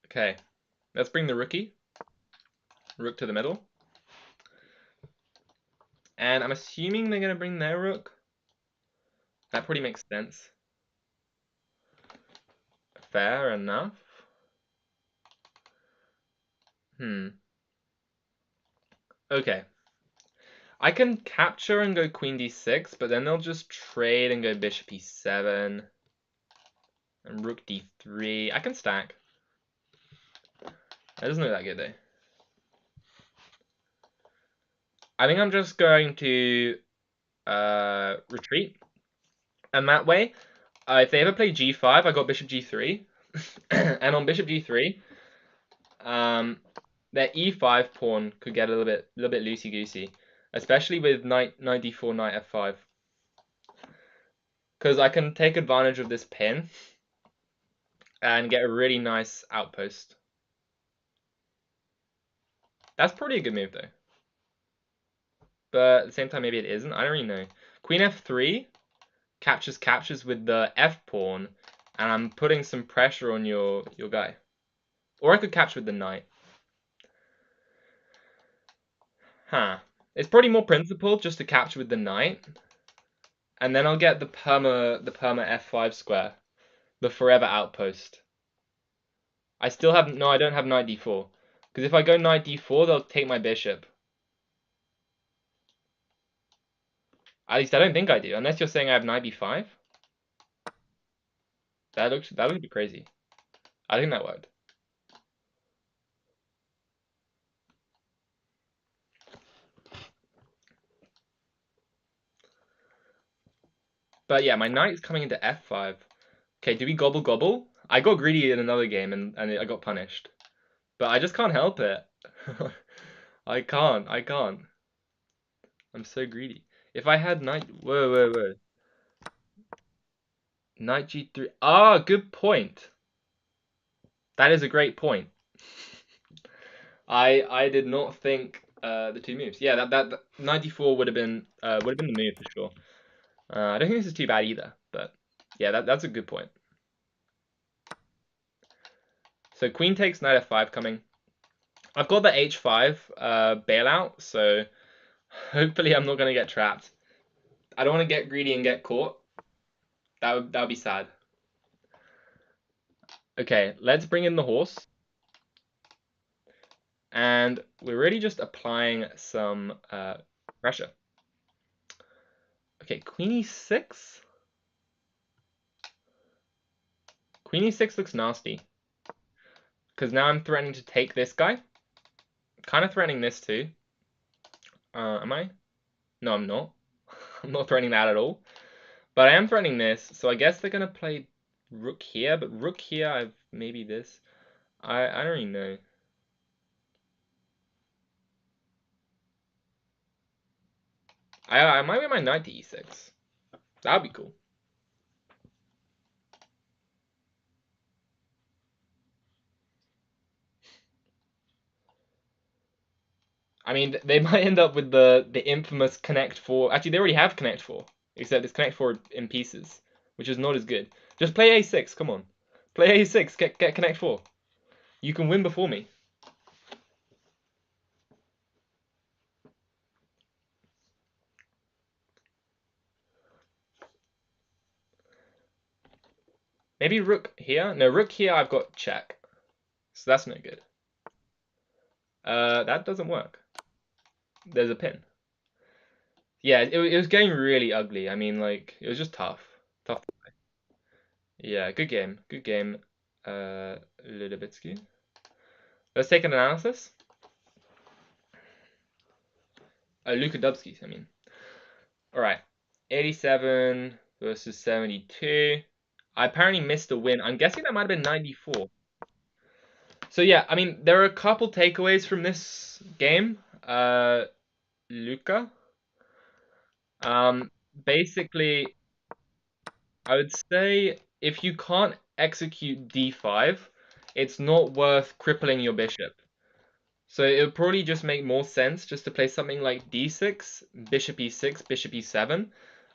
Okay, let's bring the rookie. Rook to the middle. And I'm assuming they're going to bring their rook. That pretty makes sense. Fair enough. Okay. I can capture and go queen d6, but then they'll just trade and go bishop e7. And rook d3. I can stack. That doesn't look that good, though. I think I'm just going to retreat. And that way, if they ever play g5, I got bishop g3. And on bishop g3, their e5 pawn could get a little bit loosey-goosey. Especially with knight d4, knight f5. Because I can take advantage of this pin and get a really nice outpost. That's probably a good move, though. But at the same time, maybe it isn't. I don't really know. Queen f3 captures with the f pawn, and I'm putting some pressure on your guy. Or I could capture with the knight. Huh. It's probably more principled just to capture with the knight. And then I'll get the perma f5 square. The forever outpost. I still have... No, I don't have knight d4. Because if I go knight d4, they'll take my bishop. At least I don't think I do. Unless you're saying I have knight b5. That looks a bit crazy. I think that worked. But yeah, my knight is coming into f5. Okay, do we gobble? I got greedy in another game and I got punished. But I just can't help it. I can't. I'm so greedy. If I had knight... Whoa. Knight g3. Ah, good point. That is a great point. I did not think the two moves. Yeah, that 94 would have been the move for sure. I don't think this is too bad either, but Yeah, that's a good point. So queen takes knight f5 coming. I've got the h5 bailout, so hopefully I'm not going to get trapped. I don't want to get greedy and get caught. That would be sad. Okay, let's bring in the horse. And we're really just applying some pressure. Okay, queen e6. Queen e6 looks nasty. Because now I'm threatening to take this guy. Kind of threatening this too. Am I? No, I'm not. I'm not threatening that at all. But I am threatening this, so I guess they're going to play rook here. But rook here, I've maybe this. I don't really know. I might get my knight to e6. That would be cool. I mean, they might end up with the infamous connect four. Actually, they already have connect four, except it's connect four in pieces, which is not as good. Just play a6. Come on, play a6. Get connect four. You can win before me. Maybe rook here. No, rook here. I've got check, so that's no good. That doesn't work. There's a pin. Yeah, it was getting really ugly. I mean, like, it was just tough. Tough to play. Yeah, good game. Good game. Ludovitsky. Let's take an analysis. Luka Dubsky, I mean. Alright. 87 versus 72. I apparently missed a win. I'm guessing that might have been 94. So yeah, I mean, there are a couple takeaways from this game. Luka. Basically, I would say if you can't execute d5, it's not worth crippling your bishop. So it would probably just make more sense just to play something like d6, bishop e6, bishop e7.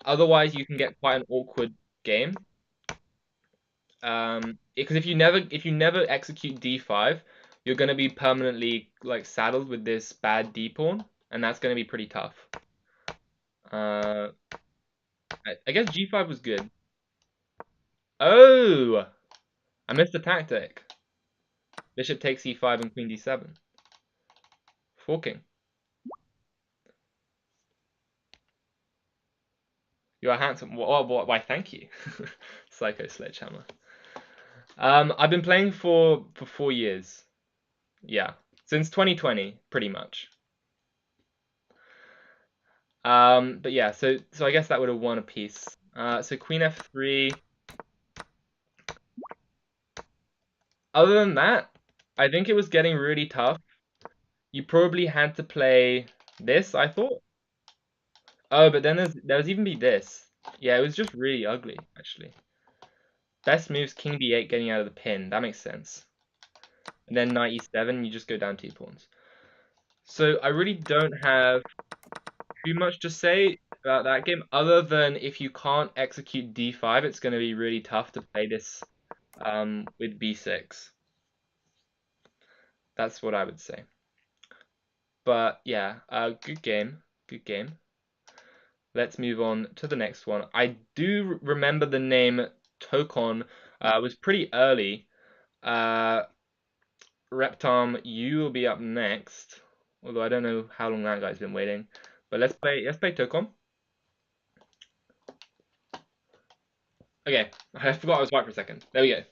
Otherwise, you can get quite an awkward game. Because if you never execute d5, you're going to be permanently like saddled with this bad d pawn, and that's going to be pretty tough. I guess g5 was good. Oh, I missed the tactic. Bishop takes e5 and queen d7. Forking. You are handsome. Why? Thank you, Psycho Sledgehammer. I've been playing for 4 years. Yeah, since 2020, pretty much. But yeah, so I guess that would have won a piece. So queen f3. Other than that, I think it was getting really tough. You probably had to play this, I thought. Oh, but then there was even be this. Yeah, it was just really ugly, actually. Best moves king b8 getting out of the pin. That makes sense. And then knight e7, you just go down 2 pawns. So I really don't have too much to say about that game, other than if you can't execute d5, it's going to be really tough to play this with b6. That's what I would say. But yeah, good game. Good game. Let's move on to the next one. I do remember the name Tokon was pretty early. Reptom, you will be up next. Although I don't know how long that guy's been waiting. But let's play Tokon. Okay, I forgot I was white for a second. There we go.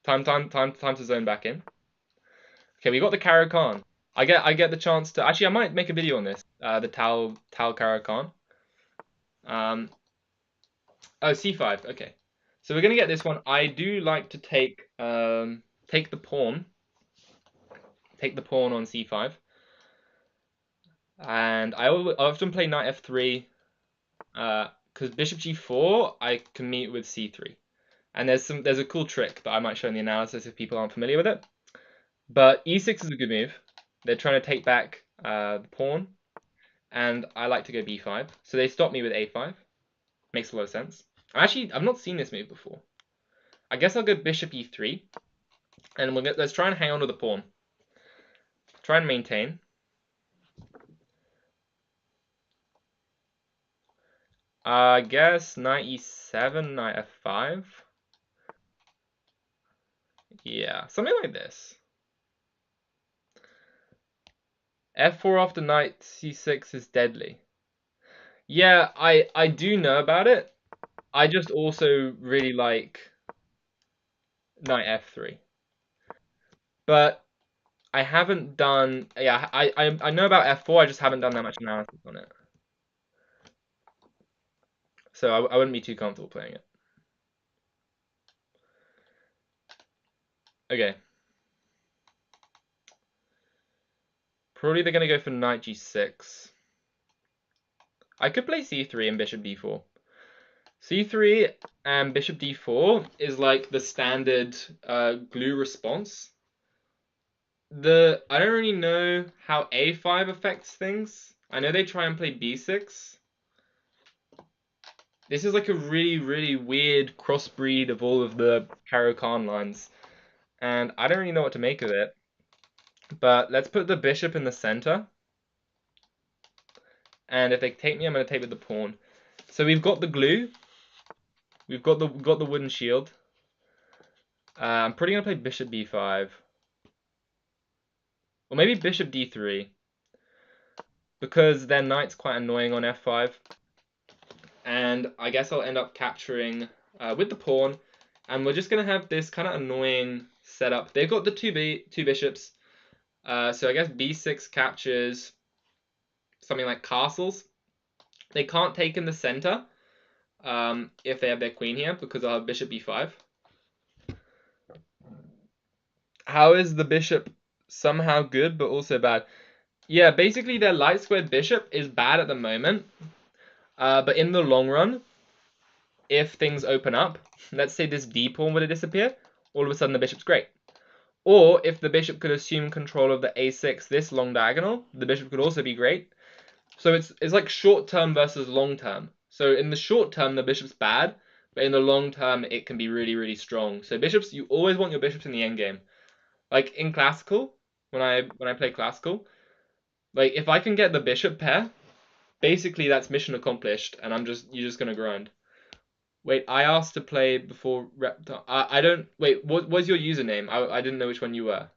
Time to zone back in. Okay, we got the Caro-Kann. I get the chance to actually I might make a video on this. The Tal Caro-Kann. Oh, c5. Okay, so we're gonna get this one. I do like to take the pawn. Take the pawn on c5. And I often play knight f3. Because bishop g4, I can meet with c3. And there's a cool trick that I might show in the analysis if people aren't familiar with it. But e6 is a good move. They're trying to take back the pawn, and I like to go b5. So they stop me with a5. Makes a lot of sense. I've not seen this move before. I guess I'll go bishop e3, and let's try and hang on to the pawn. Try and maintain. I guess knight e7, knight f5. Yeah, something like this. f4 after knight c6 is deadly. Yeah, I do know about it. I just also really like knight f3. But I haven't done, yeah, I know about f4, I just haven't done that much analysis on it. So I wouldn't be too comfortable playing it. Okay. Probably they're going to go for knight g6. I could play c3 and bishop d4. c3 and bishop d4 is like the standard glue response. I don't really know how a5 affects things. I know they try and play b6. This is like a really, really weird crossbreed of all of the Caro-Kann lines. And I don't really know what to make of it. But let's put the bishop in the center. And if they take me, I'm going to take with the pawn. So we've got the glue. We've got the wooden shield. I'm probably going to play bishop b5. Or maybe bishop d3. Because their knight's quite annoying on f5. And I guess I'll end up capturing with the pawn. And we're just going to have this kind of annoying setup. They've got the two bishops. So I guess b6 captures something like castles. They can't take in the center if they have their queen here, because I'll have bishop b5. How is the bishop somehow good but also bad? Yeah, basically their light squared bishop is bad at the moment. But in the long run, if things open up, let's say this d pawn were to disappear, all of a sudden the bishop's great. Or if the bishop could assume control of the a6, this long diagonal, the bishop could also be great. So it's like short term versus long term. So in the short term, the bishop's bad, but in the long term, it can be really, really strong. So bishops, you always want your bishops in the endgame. Like in classical, when I play classical, like if I can get the bishop pair, basically that's mission accomplished, and you're just gonna grind. Wait, I asked to play before Reptar. I don't. Wait, what was your username? I didn't know which one you were.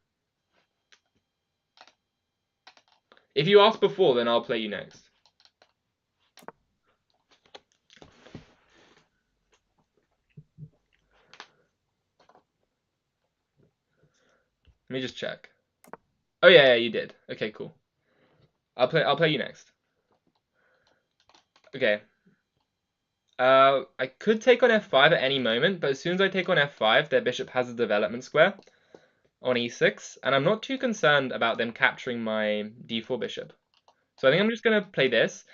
If you asked before, then I'll play you next. Let me just check. Oh yeah, you did. Okay, cool. I'll play you next. Okay. I could take on f5 at any moment, but as soon as I take on f5, their bishop has a development square on e6, and I'm not too concerned about them capturing my d4 bishop. So I think I'm just going to play this,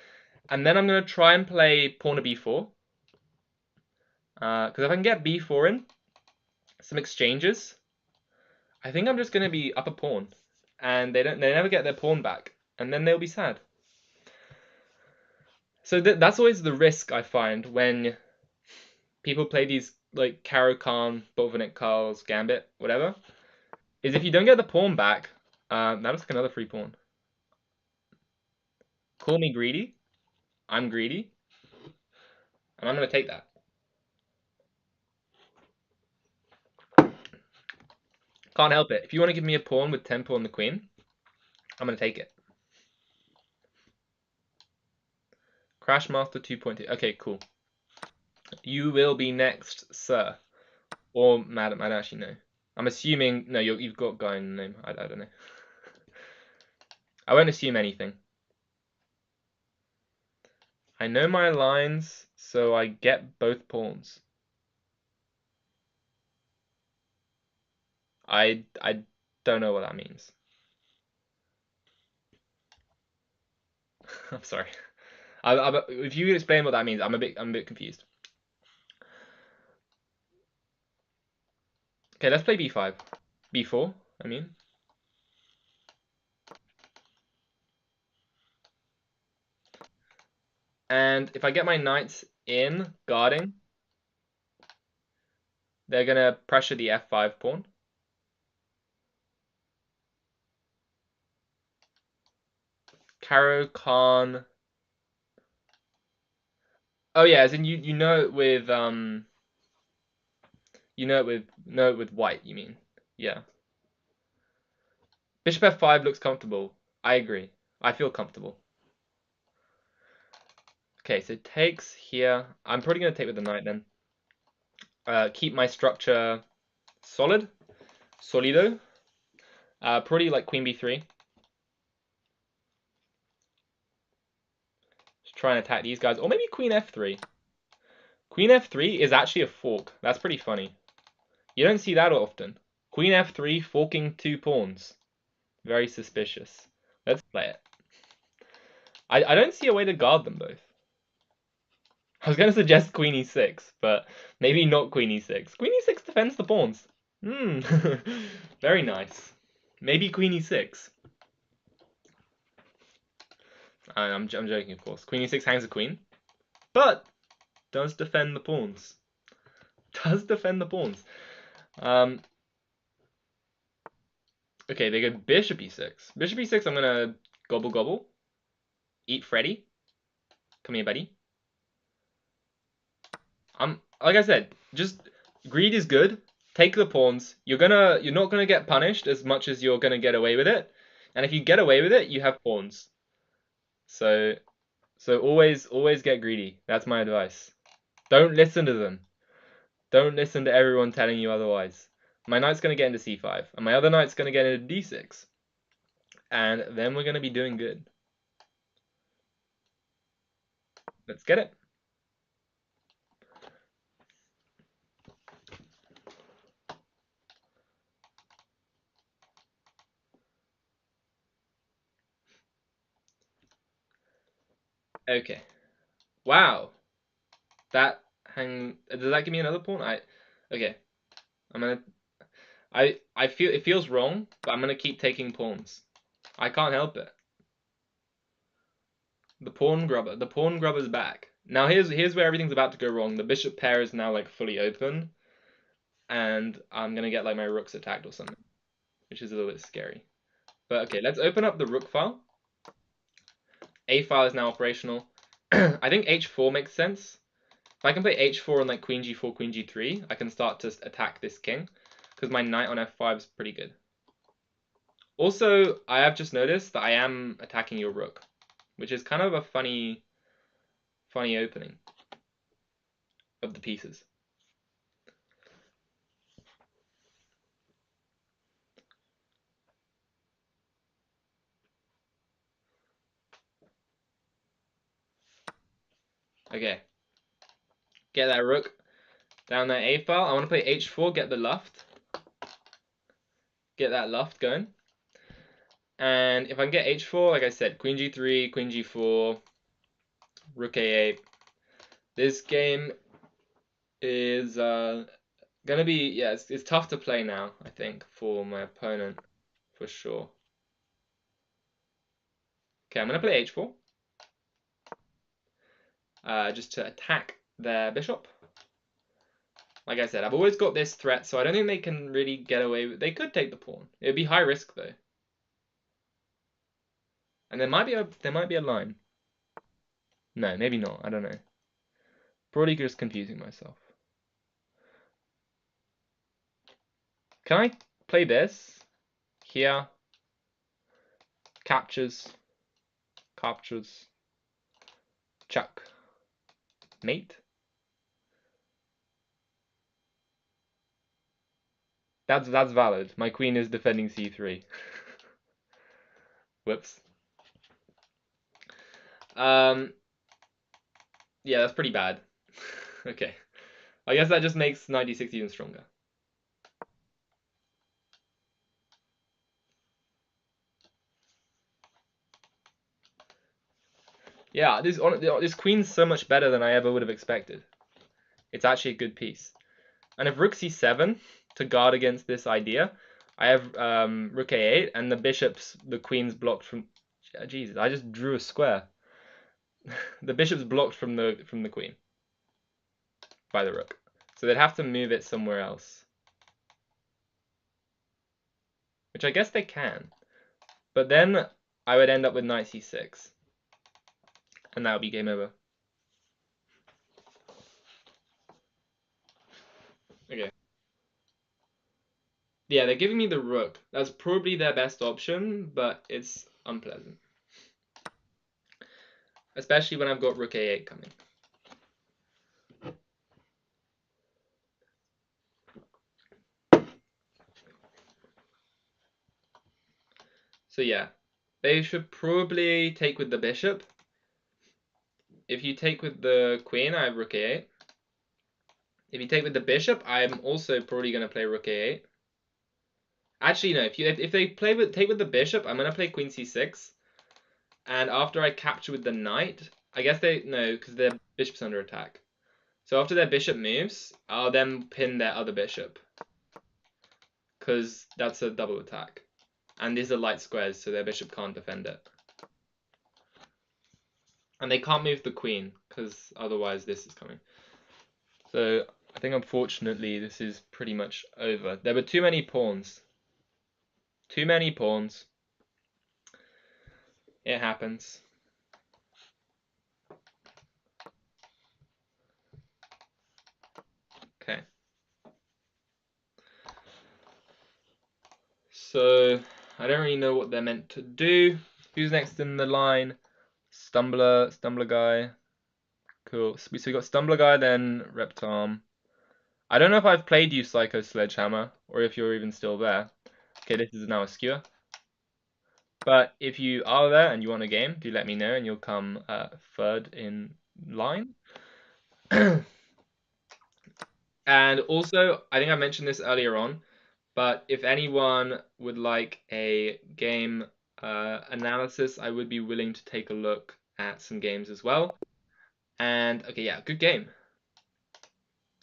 and then I'm going to try and play pawn to b4. Because if I can get b4 in, some exchanges, I think I'm just going to be up a pawn, and they never get their pawn back, and then they'll be sad. So that's always the risk I find when people play these like Caro-Kann, Botvinnik, Karls, Gambit, whatever, is if you don't get the pawn back, that looks like another free pawn. Call me greedy. I'm greedy. And I'm going to take that. Can't help it. If you want to give me a pawn with tempo on the queen, I'm going to take it. Crash Master 2.2. Okay, cool. You will be next, sir. Or madam, I don't actually know. I'm assuming, no, you've got guy in the name. I don't know. I won't assume anything. I know my lines, so I get both pawns. I don't know what that means. I'm sorry. If you explain what that means, I'm a bit confused. Okay, let's play b5. b4, I mean. And if I get my knights in guarding, They're gonna pressure the f5 pawn. Caro-Kann. Oh yeah, as in you know it with you know it with white, you mean? Yeah. Bishop f5 looks comfortable. I agree. I feel comfortable. Okay, so takes here. I'm probably gonna take with the knight then. Keep my structure solid. Solido. Probably like queen b3. Just try and attack these guys. Or maybe queen f3. Queen f3 is actually a fork. That's pretty funny. You don't see that often. Queen f3 forking 2 pawns. Very suspicious. Let's play it. I don't see a way to guard them both. I was going to suggest queen e6, but maybe not queen e6. Queen e6 defends the pawns. Hmm. Very nice. Maybe queen e6. I'm joking, of course. Queen e6 hangs a queen, but does defend the pawns. Does defend the pawns. Okay, they go bishop e6. Bishop e6, I'm gonna gobble gobble. Eat Freddy. Come here, buddy. Like I said, just greed is good. Take the pawns. You're not gonna get punished as much as you're gonna get away with it. And if you get away with it, you have pawns. So always get greedy. That's my advice. Don't listen to them. Don't listen to everyone telling you otherwise. My knight's gonna get into c5, and my other knight's gonna get into d6. And then we're gonna be doing good. Let's get it. Okay. Wow. That does that give me another pawn? Okay. I'm gonna I feel it feels wrong, but I'm gonna keep taking pawns. I can't help it. The pawn grubber's back. Now here's where everything's about to go wrong. The bishop pair is now like fully open, and I'm gonna get like my rooks attacked or something, which is a little bit scary. But okay, let's open up the rook file. A file is now operational. I think h4 makes sense. If I can play h4 and like queen g4, queen g3, I can start to attack this king, because my knight on f5 is pretty good. Also, I have just noticed that I am attacking your rook, which is kind of a funny opening of the pieces. Okay. Get that rook down that a file. I want to play h4, get the luft. Get that luft going. And if I can get h4, like I said, queen g3, queen g4, rook a8. This game is gonna be, yeah, it's tough to play now, I think, for my opponent, for sure. Okay, I'm gonna play h4. Just to attack their bishop. Like I said, I've always got this threat, so I don't think they can really get away with. They could take the pawn. It'd be high risk though, and there might be a line. No, maybe not. I don't know. Probably just confusing myself. Can I play this here? Captures, chuck, mate. That's valid. My queen is defending c3. Whoops. Yeah, that's pretty bad. Okay. I guess that just makes 96 even stronger. Yeah, this queen's so much better than I ever would have expected. It's actually a good piece. And if rook c7 to guard against this idea, I have rook a8 and the queen's blocked from. Jesus, I just drew a square. The bishop's blocked from the queen by the rook. So they'd have to move it somewhere else. Which I guess they can. But then I would end up with knight c6. And that would be game over. Okay. Yeah, they're giving me the rook. That's probably their best option, but it's unpleasant. Especially when I've got rook a8 coming. So yeah, they should probably take with the bishop. If you take with the queen, I have rook a8. If you take with the bishop, I'm also probably going to play rook a8. Actually, no. If they take with the bishop, I'm going to play queen c6. And after I capture with the knight, I guess because their bishop's under attack. So after their bishop moves, I'll then pin their other bishop. Because that's a double attack. And these are light squares, so their bishop can't defend it. And they can't move the queen, because otherwise this is coming. So I think unfortunately this is pretty much over. There were too many pawns. Too many pawns. It happens. Okay. So I don't really know what they're meant to do. Who's next in the line? Stumbler guy. Cool. So we got Stumbler guy, then Reptarm. I don't know if I've played you Psycho Sledgehammer, or if you're even still there. Okay, this is now a skewer. But if you are there and you want a game, do let me know and you'll come third in line. And also, I think I mentioned this earlier on, but if anyone would like a game analysis, I would be willing to take a look at some games as well. And okay, yeah, good game.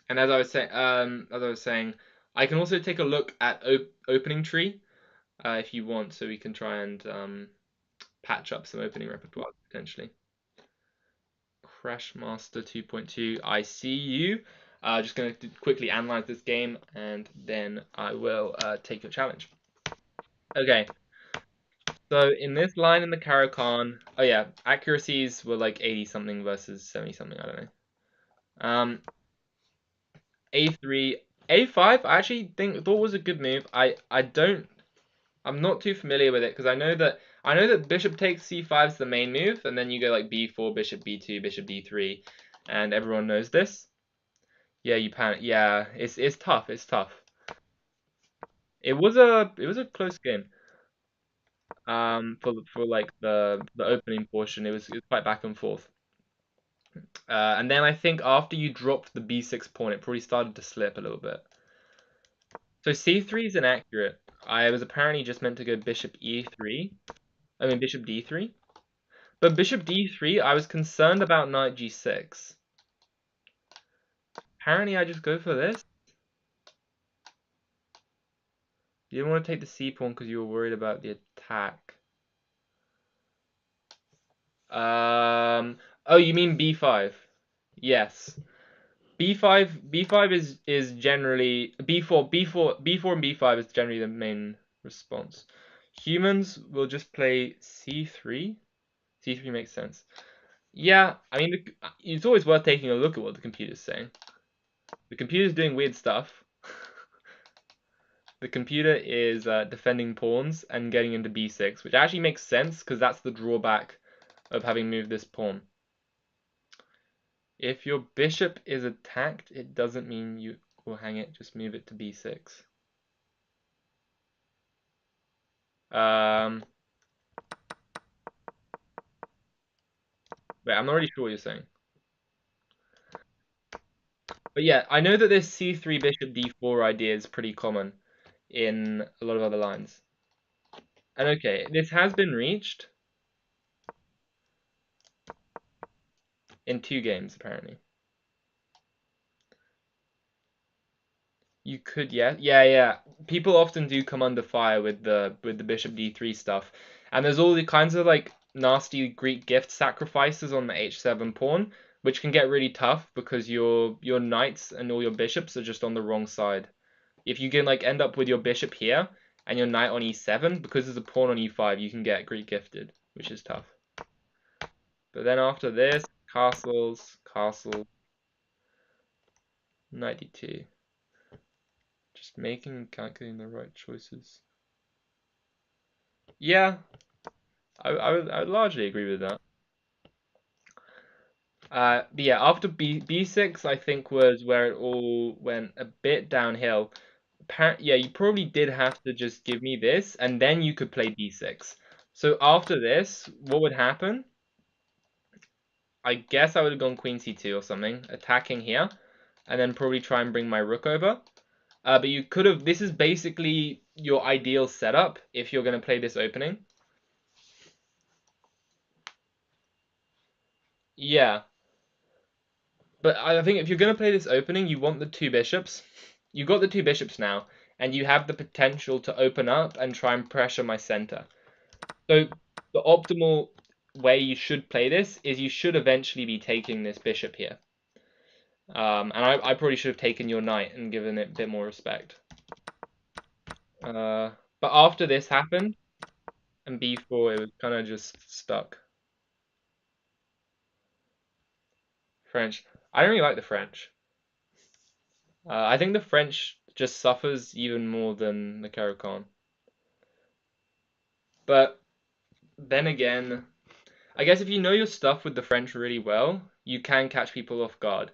And as I was saying, I can also take a look at opening tree if you want, so we can try and patch up some opening repertoire potentially. Crashmaster 2.2, I see you. Just going to quickly analyze this game, and then I will take your challenge. Okay. So in this line in the Caro-Kann, oh yeah, accuracies were like 80 something versus 70 something. I don't know. A3, A5. I actually thought was a good move. I'm not too familiar with it because I know that bishop takes c5 is the main move, and then you go like b4, bishop b2, bishop d3, and everyone knows this. Yeah, you panic. Yeah, it's tough. It's tough. It was a close game. For like the opening portion, it was quite back and forth. And then I think after you dropped the b6 pawn, it probably started to slip a little bit. So c3 is inaccurate. I was apparently just meant to go bishop e3. I mean bishop d3. But bishop d3, I was concerned about knight g6. Apparently I just go for this. You didn't want to take the c pawn because you were worried about the attack. Oh, you mean b5? Yes. B5 is generally B4 and B5 is generally the main response. Humans will just play C3. C3 makes sense. Yeah, I mean it's always worth taking a look at what the computer's saying. The computer's doing weird stuff. The computer is defending pawns and getting into b6, which actually makes sense because that's the drawback of having moved this pawn. If your bishop is attacked, it doesn't mean you will hang it, just move it to b6. Wait, I'm not really sure what you're saying. But yeah, I know that this c3 bishop d4 idea is pretty common in a lot of other lines. And okay, this has been reached in 2 games, apparently. You could, yeah. People often do come under fire with the bishop d3 stuff. And there's all the kinds of like nasty Greek gift sacrifices on the h7 pawn, which can get really tough because your knights and all your bishops are just on the wrong side. If you can like end up with your bishop here and your knight on e7, because there's a pawn on e5, you can get Greek gifted, which is tough. But then after this, castles, castle, knight d2. Just making and calculating the right choices. Yeah, I would largely agree with that. But yeah, after b6, I think was where it all went a bit downhill. Yeah, you probably did have to just give me this, and then you could play b6. So after this, what would happen? I guess I would have gone queen c2 or something, attacking here, and then probably try and bring my rook over. But you could have. This is basically your ideal setup if you're going to play this opening. Yeah. But I think if you're going to play this opening, you want the two bishops. You've got the two bishops now, and you have the potential to open up and try and pressure my center. So the optimal way you should play this is you should eventually be taking this bishop here. And I probably should have taken your knight and given it a bit more respect. But after this happened, and b4, it was kind of just stuck. French. I don't really like the French. I think the French just suffers even more than the Caro-Kann. But then again, I guess if you know your stuff with the French really well, you can catch people off guard.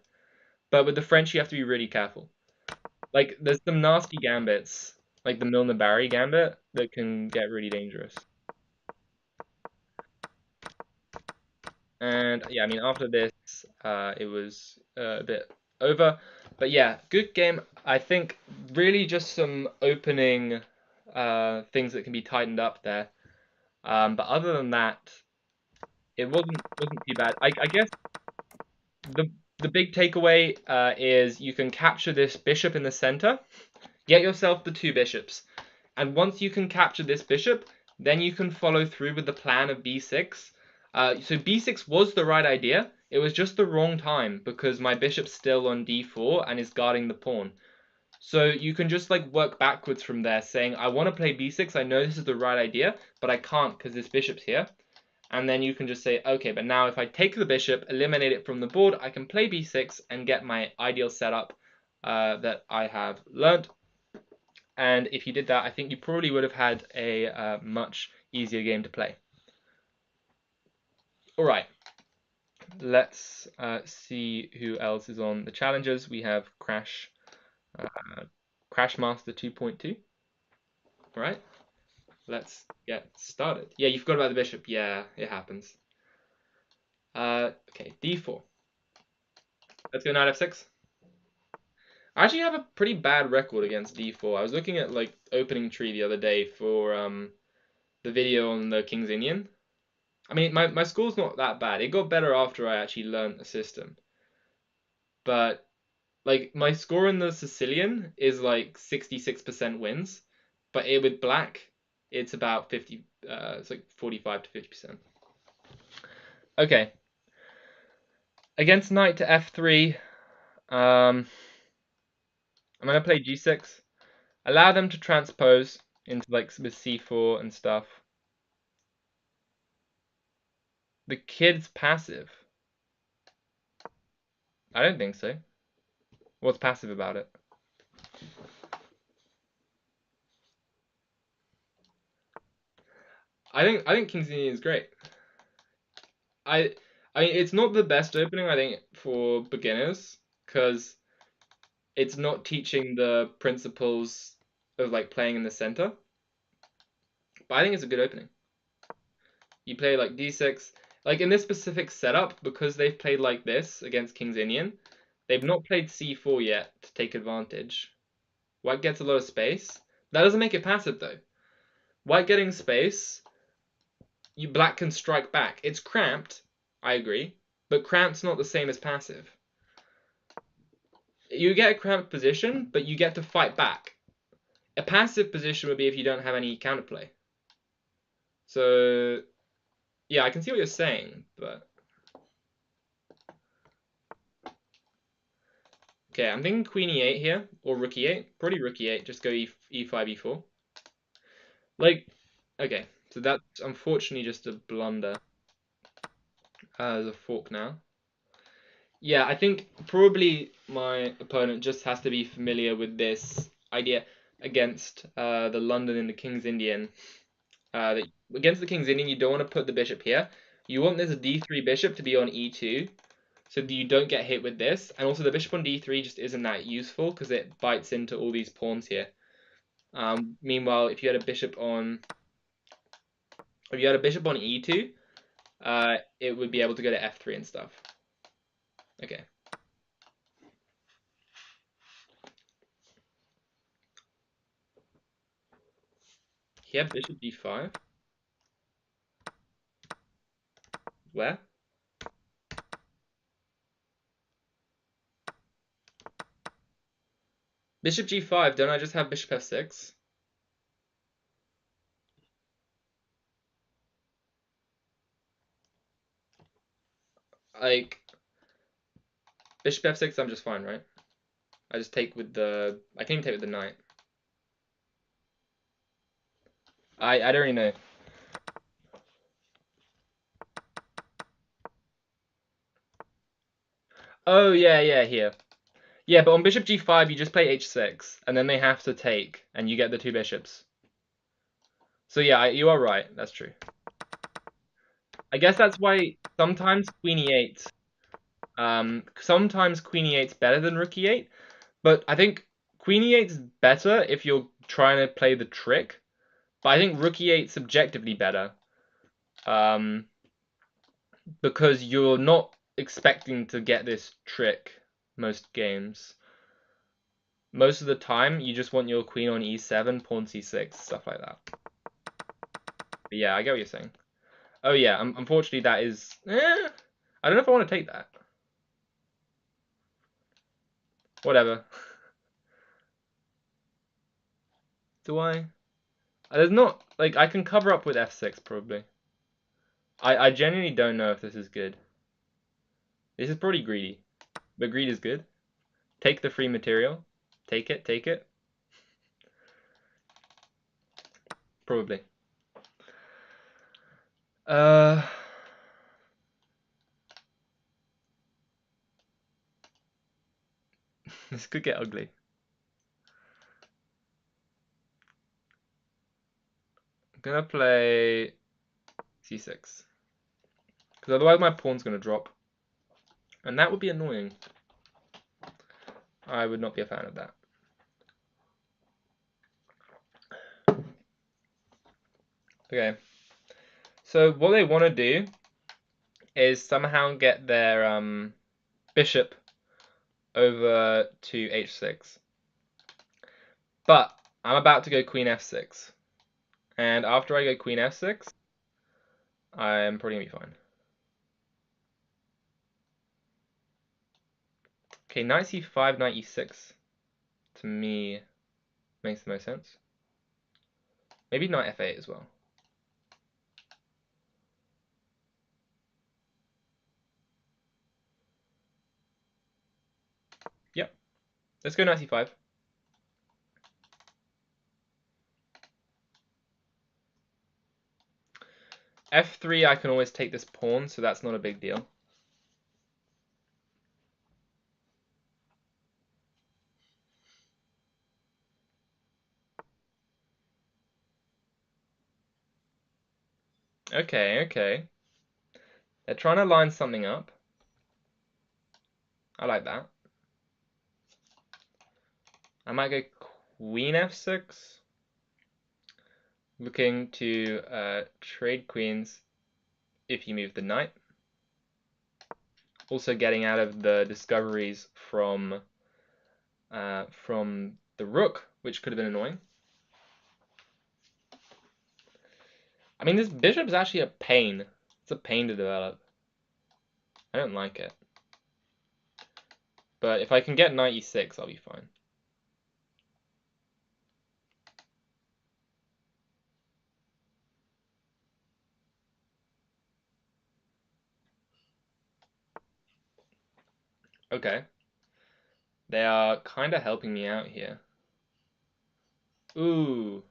But with the French, you have to be really careful. Like, there's some nasty gambits, like the Milner-Barry gambit, that can get really dangerous. And yeah, I mean, after this, it was a bit over. But yeah, good game. I think really just some opening things that can be tightened up there. But other than that, it wasn't too bad. I guess the big takeaway is you can capture this bishop in the center, get yourself the two bishops, and once you can capture this bishop, then you can follow through with the plan of b6. So b6 was the right idea. It was just the wrong time because my bishop's still on d4 and is guarding the pawn. So you can just like work backwards from there, saying, I want to play b6. I know this is the right idea, but I can't because this bishop's here. And then you can just say, okay, but now if I take the bishop, eliminate it from the board, I can play b6 and get my ideal setup that I have learned. And if you did that, I think you probably would have had a much easier game to play. All right, let's see who else is on the challenges. We have Crash Master 2.2. All right, let's get started. Yeah, you forgot about the bishop. Yeah, it happens. Okay, d4. Let's go knight f6. I actually have a pretty bad record against d4. I was looking at like opening tree the other day for the video on the King's Indian. I mean, my score's not that bad. It got better after I actually learned the system. But like my score in the Sicilian is like 66% wins, but with black, it's about 50. It's like 45 to 50%. Okay. Against knight to f3, I'm gonna play g6. Allow them to transpose into like with c4 and stuff. The kid's passive. I don't think so. What's passive about it? I think King's Indian is great. I mean it's not the best opening I think for beginners because it's not teaching the principles of like playing in the center. But I think it's a good opening. You play like d6. Like in this specific setup, because they've played like this against King's Indian, they've not played c4 yet to take advantage. White gets a lot of space. That doesn't make it passive though. White getting space, black can strike back. It's cramped, I agree, but cramped's not the same as passive. You get a cramped position, but you get to fight back. A passive position would be if you don't have any counterplay. So, yeah, I can see what you're saying, but Okay, I'm thinking queen e8 here, or rook e8. Probably rook e8, just go e5, e4. Like, okay, so that's unfortunately just a blunder. There's a fork now. Yeah, I think probably my opponent just has to be familiar with this idea against the London and the King's Indian. Against the King's Indian, you don't want to put the bishop here. You want this d3 bishop to be on e2, so that you don't get hit with this. And also the bishop on d3 just isn't that useful because it bites into all these pawns here. Meanwhile, if you had a bishop on e2, it would be able to go to f3 and stuff. Okay. He had bishop d5. Where? Bishop g5, don't I just have bishop f6? Like, bishop f6, I'm just fine, right? I just take with the... I can even take with the knight. I don't really know. Oh, yeah, here. Yeah, but on bishop g5, you just play h6, and then they have to take, and you get the two bishops. So yeah, you are right. That's true. I guess that's why sometimes queen e8. Sometimes queen e8's better than rook e8, but I think queen e8's better if you're trying to play the trick. But I think rook e8's subjectively better. Because you're not expecting to get this trick most games. Most of the time, you just want your queen on e7, pawn c6, stuff like that. But yeah, I get what you're saying. Oh yeah, unfortunately that is... I don't know if I want to take that. Whatever. Do I? There's not... Like, I can cover up with f6, probably. I genuinely don't know if this is good. This is pretty greedy. But greed is good. Take the free material. Take it, take it. Probably. This could get ugly. I'm gonna play c6. Because otherwise my pawn's gonna drop. And that would be annoying. I would not be a fan of that. Okay. So what they want to do is somehow get their bishop over to h6. But I'm about to go queen f6. And after I go queen f6, I'm probably going to be fine. Okay, knight c5, knight e6, to me, makes the most sense. Maybe knight f8 as well. Yep. Let's go knight c5. f3, I can always take this pawn, so that's not a big deal. Okay. They're trying to line something up. I like that. I might go queen f6. Looking to trade queens if you move the knight. Also getting out of the discoveries from the rook, which could have been annoying. I mean, this bishop is actually a pain. It's a pain to develop. I don't like it. But if I can get knight e6, I'll be fine. Okay. They are kind of helping me out here. Ooh.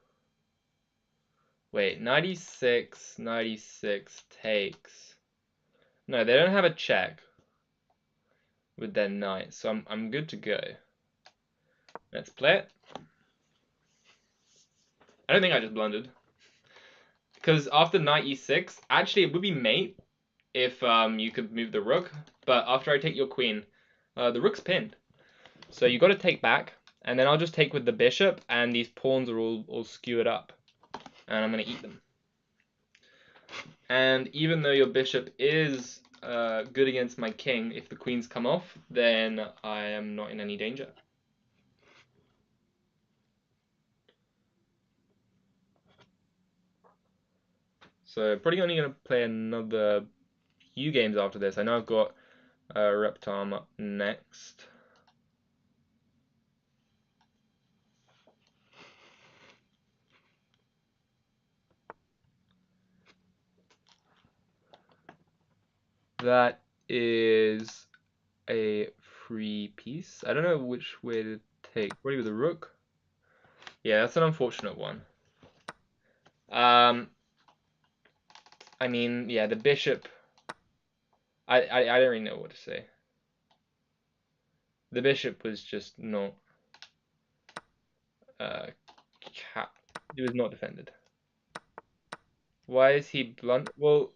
Wait, 96 takes. No, they don't have a check with their knight, so I'm good to go. Let's play it. I don't think I just blundered. Because after knight e6, actually it would be mate if you could move the rook, but after I take your queen, the rook's pinned. So you got to take back, and then I'll just take with the bishop, and these pawns are all skewered up, and I'm going to eat them. And even though your bishop is good against my king, if the queens come off, then I am not in any danger. So probably only going to play another few games after this. I know I've got Reptarm up next. That is a free piece. I don't know which way to take. Probably with the rook. Yeah, that's an unfortunate one. I mean, yeah, the bishop. I don't really know what to say. The bishop was just not. It was not defended. Why is he blunt? Well,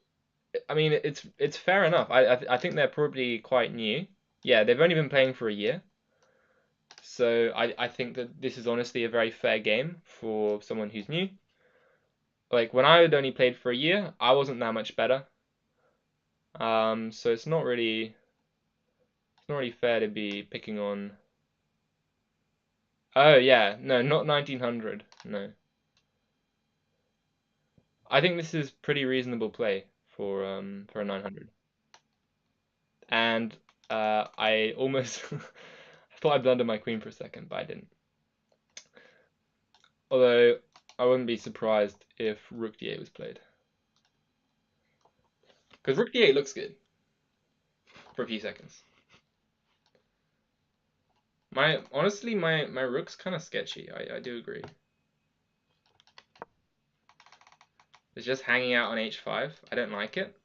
I mean, it's fair enough. I think they're probably quite new. Yeah, they've only been playing for a year. So I think that this is honestly a very fair game for someone who's new. Like when I had only played for a year, I wasn't that much better. So it's not really fair to be picking on. Oh yeah, no, not 1900. No. I think this is pretty reasonable play for a 900. And I almost I thought I blundered my queen for a second, but I didn't. Although I wouldn't be surprised if rook d8 was played. Because rook d8 looks good for a few seconds. Honestly, my rook's kind of sketchy. I do agree. It's just hanging out on h5. I don't like it.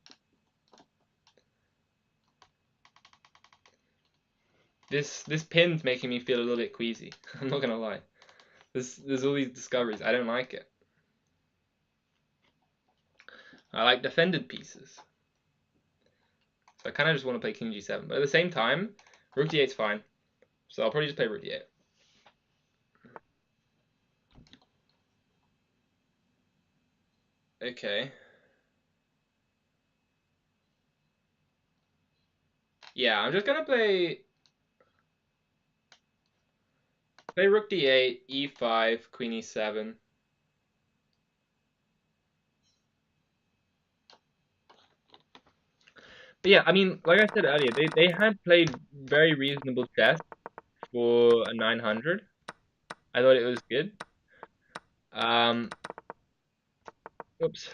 This pin's making me feel a little bit queasy. I'm not gonna lie. There's all these discoveries. I don't like it. I like defended pieces. So I kind of just want to play king g7. But at the same time, rook d8's fine. So I'll probably just play rook d8. Okay. Yeah, I'm just gonna play rook d8, e5, queen e7. But yeah, I mean, like I said earlier, they had played very reasonable chess for a 900. I thought it was good. Oops.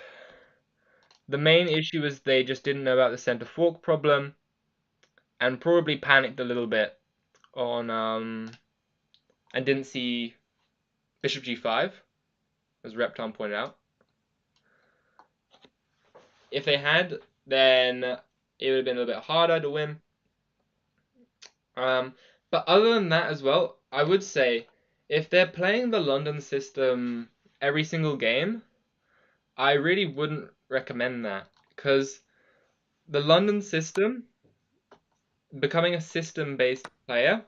The main issue is they just didn't know about the center fork problem and probably panicked a little bit on and didn't see bishop g5, as Repton pointed out. If they had, then it would have been a little bit harder to win. But other than that as well, I would say if they're playing the London system every single game, I really wouldn't recommend that because the London system, becoming a system-based player,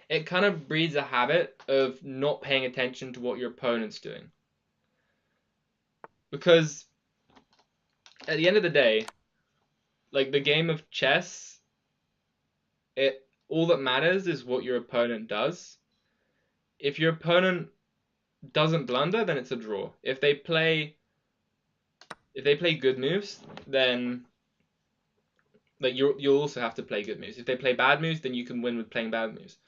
it kind of breeds a habit of not paying attention to what your opponent's doing. Because at the end of the day, like the game of chess, all that matters is what your opponent does. If your opponent doesn't blunder, then it's a draw. If they play good moves, then like you'll also have to play good moves. If they play bad moves, then you can win with playing bad moves.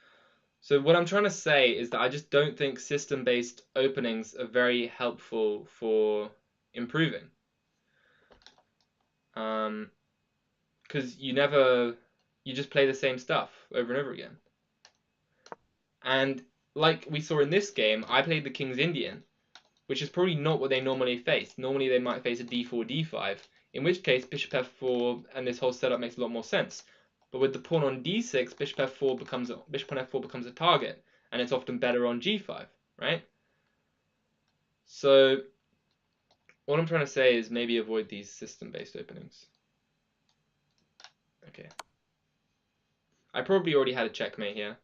So what I'm trying to say is that I just don't think system-based openings are very helpful for improving. Because you just play the same stuff over and over again. And like we saw in this game, I played the King's Indian, which is probably not what they normally face. Normally they might face a d4, d5, in which case bishop f4 and this whole setup makes a lot more sense. But with the pawn on d6, bishop on f4 becomes a target, and it's often better on g5, right? So what I'm trying to say is maybe avoid these system-based openings. Okay. I probably already had a checkmate here.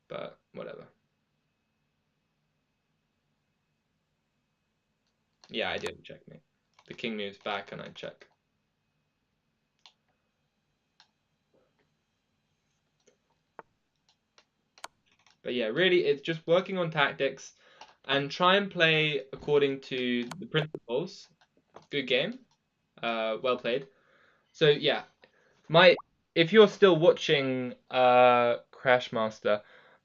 But whatever. Yeah, I did checkmate. The king moves back and I check. But yeah, really, it's just working on tactics and try and play according to the principles. Good game. Well played. So yeah, if you're still watching Crashmaster,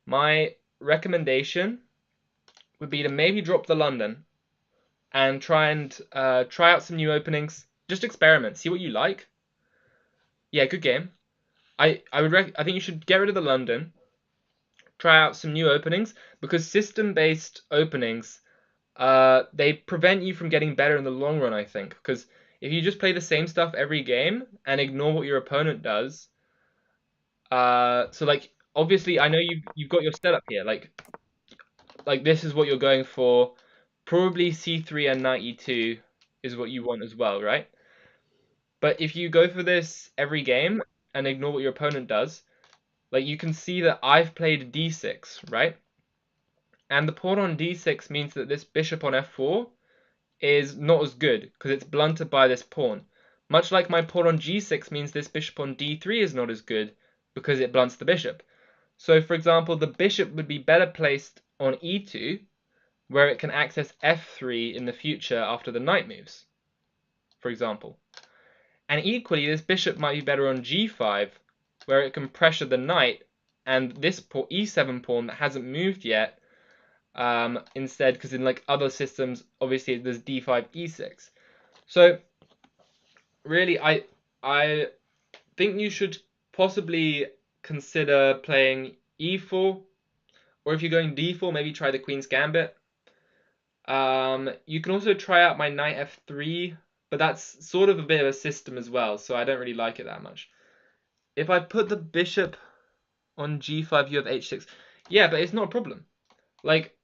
my recommendation would be to maybe drop the London and try out some new openings. Just experiment, see what you like. Yeah, good game. I think you should get rid of the London, try out some new openings, because system-based openings they prevent you from getting better in the long run, I think. Because if you just play the same stuff every game and ignore what your opponent does, so like obviously I know you've got your setup here, like this is what you're going for. Probably c3 and knight e2 is what you want as well, right? But if you go for this every game and ignore what your opponent does, like you can see that I've played d6, right? And the pawn on d6 means that this bishop on f4 is not as good because it's blunted by this pawn. Much like my pawn on g6 means this bishop on d3 is not as good because it blunts the bishop. So for example, the bishop would be better placed on e2 where it can access f3 in the future after the knight moves, for example. And equally, this bishop might be better on g5 where it can pressure the knight and this e7 pawn that hasn't moved yet instead, because in like other systems, obviously there's d5, e6. So really, I think you should possibly consider playing e4, or if you're going d4, maybe try the Queen's Gambit. You can also try out my knight f3, but that's sort of a bit of a system as well, so I don't really like it that much. If I put the bishop on g5, you have h6. Yeah, but it's not a problem. Like,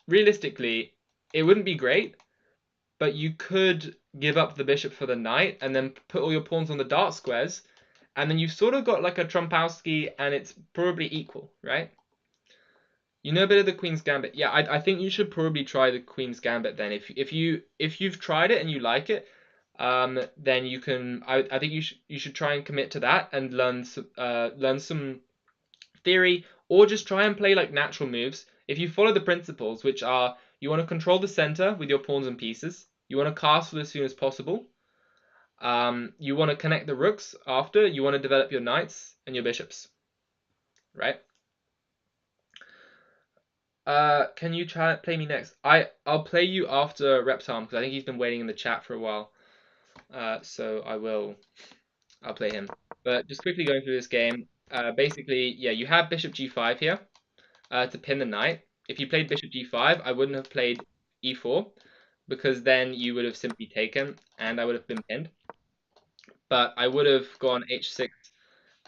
realistically, it wouldn't be great, but you could give up the bishop for the knight and then put all your pawns on the dark squares, and then you've sort of got like a Trompowsky, and it's probably equal, right? You know a bit of the Queen's Gambit. Yeah, I think you should probably try the Queen's Gambit then. If you've tried it and you like it, then you can. I think you should try and commit to that and learn some theory, or just try and play like natural moves. If you follow the principles, which are you want to control the center with your pawns and pieces, you want to castle as soon as possible, you want to connect the rooks after, you want to develop your knights and your bishops, right? Can you try play me next? I'll play you after Reptarm because I think he's been waiting in the chat for a while. So I'll play him. But just quickly going through this game, basically, yeah, you have Bishop G5 here to pin the knight. If you played Bishop G5, I wouldn't have played E4 because then you would have simply taken and I would have been pinned. But I would have gone H6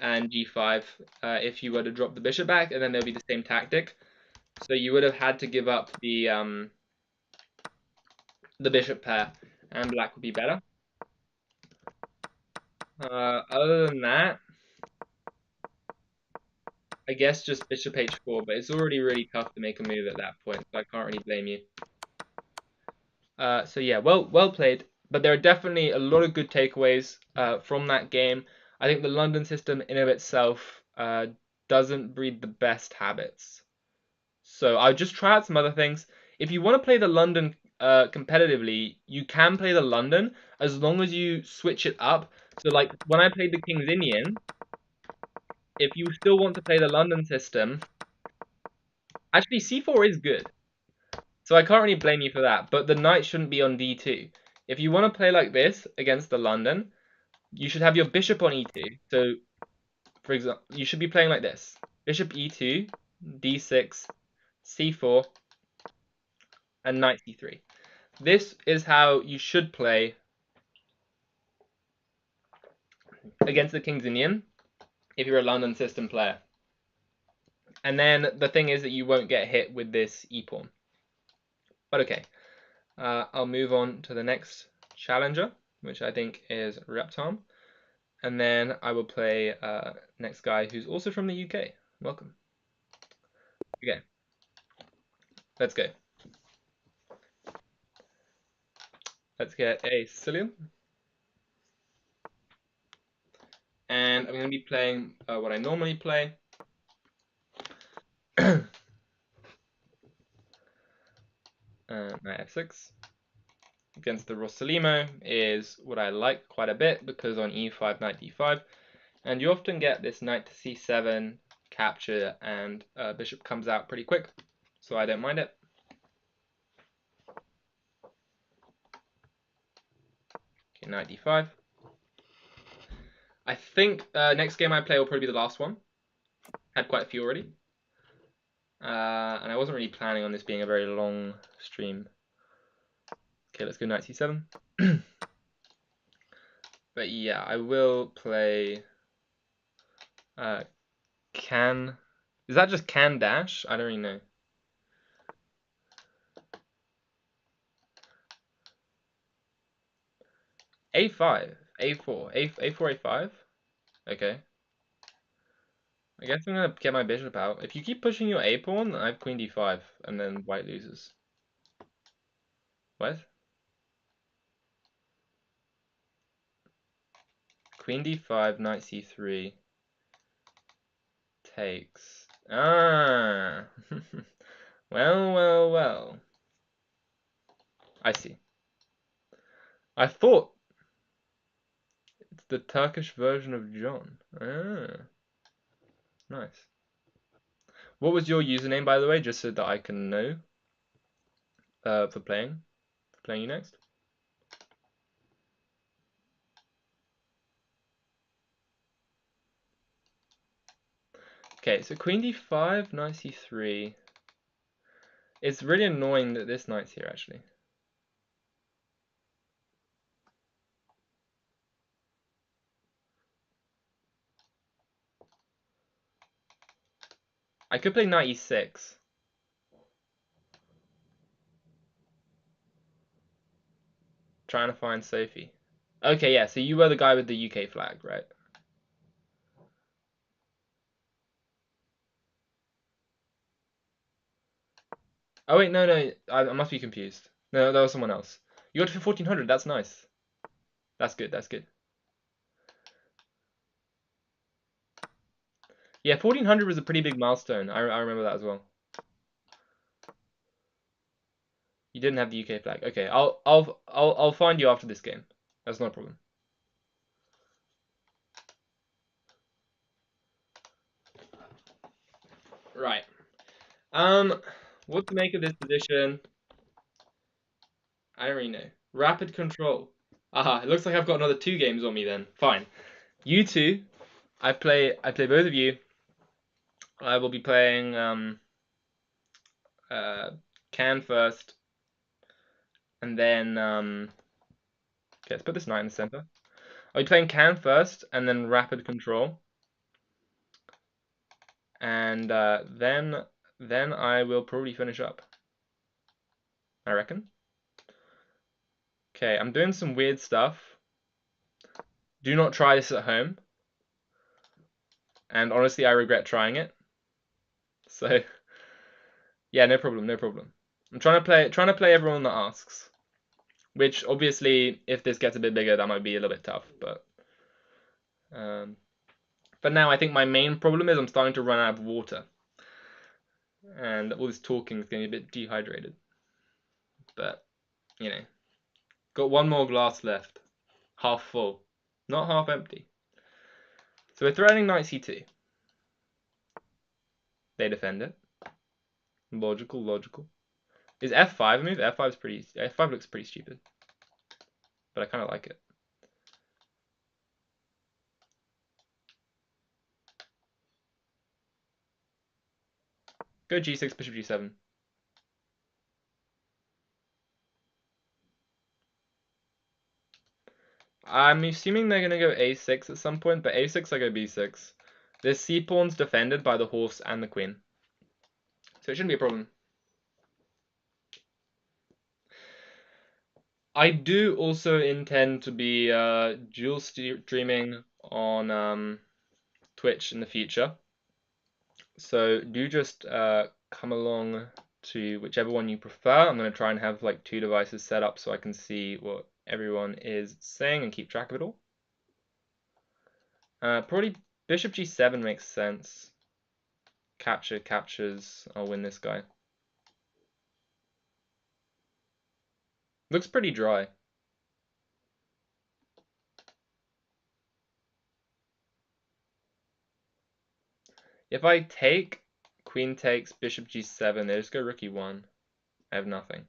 and G5 if you were to drop the bishop back, and then there'll be the same tactic. So you would have had to give up the bishop pair, and black would be better. Other than that, I guess just bishop h4, but it's already really tough to make a move at that point, so I can't really blame you. So yeah, well played. But there are definitely a lot of good takeaways from that game. I think the London system in of itself doesn't breed the best habits. So I'll just try out some other things. If you want to play the London competitively, you can play the London as long as you switch it up. So like when I played the King's Indian, if you still want to play the London system, actually c4 is good. So I can't really blame you for that, but the knight shouldn't be on d2. If you want to play like this against the London, you should have your bishop on e2. So For example, you should be playing like this. Bishop e2, d6, c4, and knight c3. This is how you should play against the King's Indian if you're a London system player. And then the thing is that you won't get hit with this e-pawn. But okay, I'll move on to the next challenger, which I think is Reptarm. And then I will play next guy who's also from the UK. Welcome. Okay, let's go. Let's get a Sicilian. And I'm going to be playing what I normally play. Knight f6 against the Rossolimo is what I like quite a bit, because on e5, knight d5, and you often get this knight to c7 capture, and bishop comes out pretty quick, so I don't mind it. Okay, knight d5. I think next game I play will probably be the last one. Had quite a few already. And I wasn't really planning on this being a very long stream. Okay, let's go knight c7. But yeah, I will play can. Is that just can dash? I don't really know. a5, a4, a4, a5. Okay. I guess I'm gonna get my bishop out. If you keep pushing your a pawn, I have queen d5, and then white loses. What? Queen d5, knight c3 takes. Ah. Well. I see. I thought it's the Turkish version of John. Ah. Nice. What was your username, by the way, just so that I can know for playing you next? Okay, so queen d5, knight c3. It's really annoying that this knight's here, actually. I could play knight e6. Trying to find Sophie. Okay, yeah, so you were the guy with the UK flag, right? Oh wait, no, I must be confused. No, that was someone else. You got to 1400, that's nice. That's good, that's good. Yeah, 1400 was a pretty big milestone. I remember that as well. You didn't have the UK flag. Okay, I'll find you after this game. That's not a problem. Right. What to make of this position? I don't really know. Rapid control. Aha, it looks like I've got another 2 games on me then. Fine. You two, I play both of you. I will be playing Can first, and then okay, let's put this knight in the center. I'll be playing Can first, and then rapid control, and then I will probably finish up, I reckon. Okay, I'm doing some weird stuff. Do not try this at home. And honestly, I regret trying it. So yeah, no problem. I'm trying to play everyone that asks. Which obviously, if this gets a bit bigger, that might be a little bit tough. But for now, I think my main problem is I'm starting to run out of water, and all this talking is getting a bit dehydrated. But you know, got one more glass left, half full, not half empty. So we're threatening knight c2. They defend it. Logical. Is f5 a move? F5 looks pretty stupid, but I kind of like it. Go g6, bishop g7. I'm assuming they're gonna go a6 at some point, but a6 I go b6. This c pawn's defended by the horse and the queen, so it shouldn't be a problem. I do also intend to be dual streaming on Twitch in the future. So do just come along to whichever one you prefer. I'm going to try and have like 2 devices set up so I can see what everyone is saying and keep track of it all. Probably bishop g7 makes sense. Captures. I'll win this guy. Looks pretty dry. If I take, queen takes, bishop g7, they just go rook e1. I have nothing.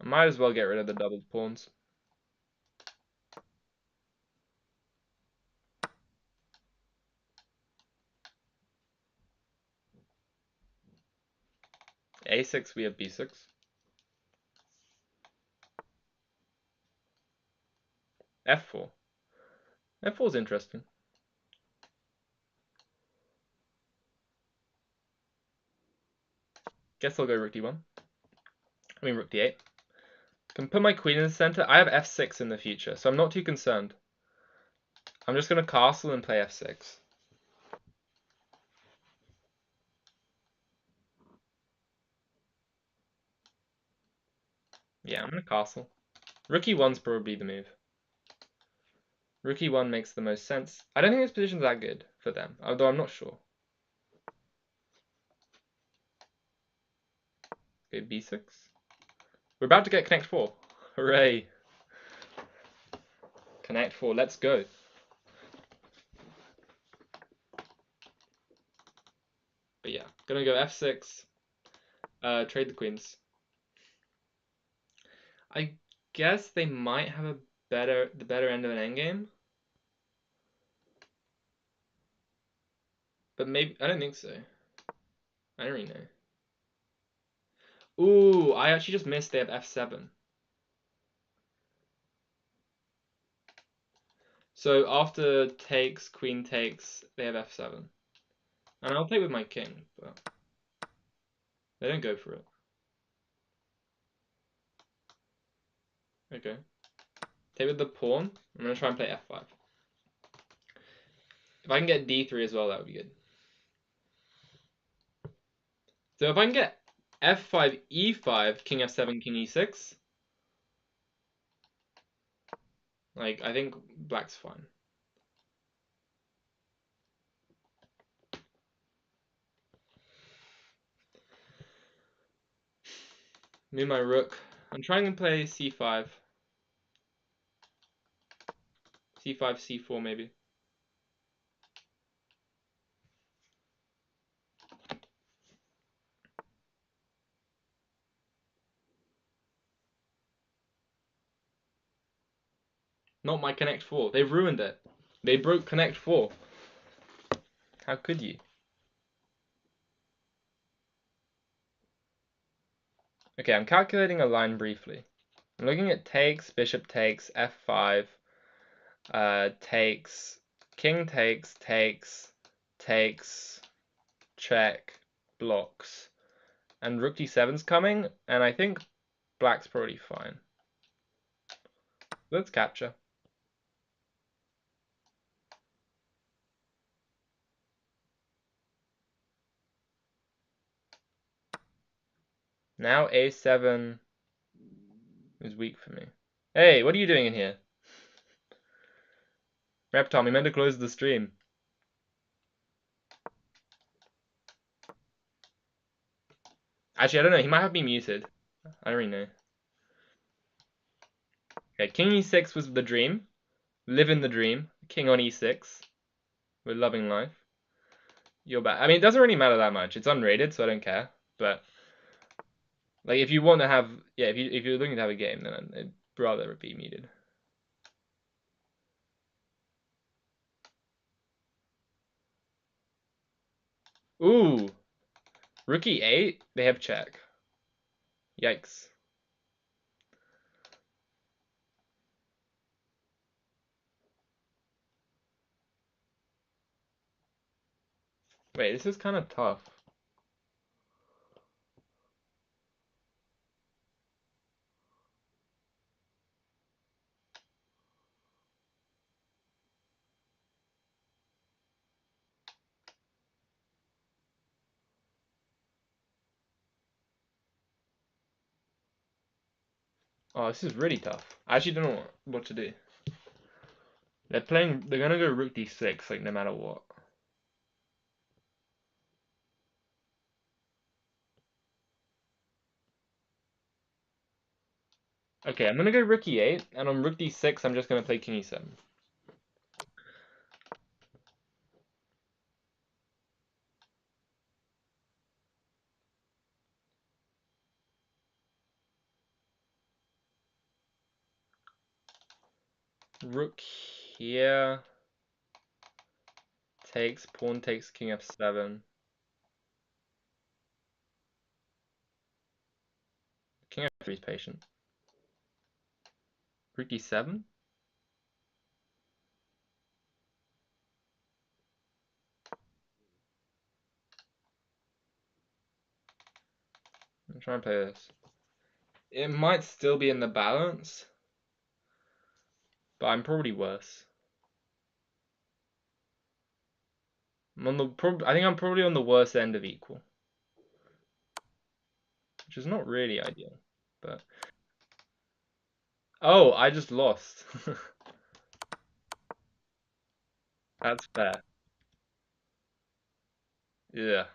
I might as well get rid of the double pawns. a6, we have b6. f4. f4 is interesting. Guess I'll go rook d1. I mean rook d8. Can put my queen in the center. I have f6 in the future, so I'm not too concerned. I'm just going to castle and play f6. Yeah, I'm going to castle. Rook e1's probably the move. Rook e1 makes the most sense. I don't think this position's that good for them, although I'm not sure. Okay, b6. We're about to get connect 4. Hooray. Connect 4, let's go. But yeah, gonna go f6. Trade the queens. I guess they might have the better end of an endgame. But maybe, I don't think so. I don't really know. Ooh, I actually just missed they have f7. So after takes, queen takes, they have f7. And I'll take with my king, but they don't go for it. Okay. Take with the pawn. I'm going to try and play f5. If I can get d3 as well, that would be good. So if I can get f5, e5, king f7, king e6, like, I think black's fine. Move my rook. I'm trying to play c5. c5, c4 maybe. Not my connect 4. They've ruined it. They broke connect 4. How could you? Okay, I'm calculating a line briefly. I'm looking at takes, bishop takes, f5, takes, king takes, takes, check, blocks, and rook d7's coming, and I think black's probably fine. Let's capture. Now a7 is weak for me. Hey, what are you doing in here? Reptile, we meant to close the stream. Actually, I don't know. He might have me muted. I don't really know. Okay, king e6 was the dream. Live in the dream. King on e6. We're loving life. You're back. I mean, it doesn't really matter that much. It's unrated, so I don't care. But like, if you want to have, yeah, if you're looking to have a game, then I'd rather it be muted. Ooh, rook e8. They have check. Yikes. Wait, this is kind of tough. Oh, this is really tough. I actually don't know what to do. They're gonna go rook d6, like, no matter what. Okay, I'm gonna go rook e8, and on rook d6, I'm just gonna play king e7. Rook here takes, pawn takes king f7. King f3 is patient. Rook d7? I'm trying to play this. It might still be in the balance, but I'm probably worse. I think I'm probably on the worst end of equal, which is not really ideal. But oh, I just lost. That's fair. Yeah.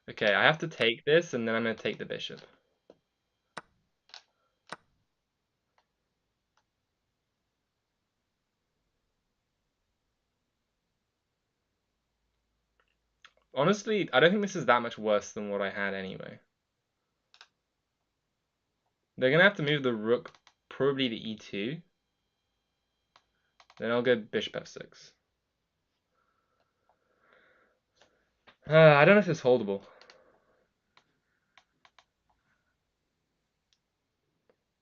Okay, I have to take this, and then I'm gonna take the bishop. Honestly, I don't think this is that much worse than what I had anyway. They're gonna have to move the rook probably to e2. Then I'll go bishop f6. I don't know if it's holdable.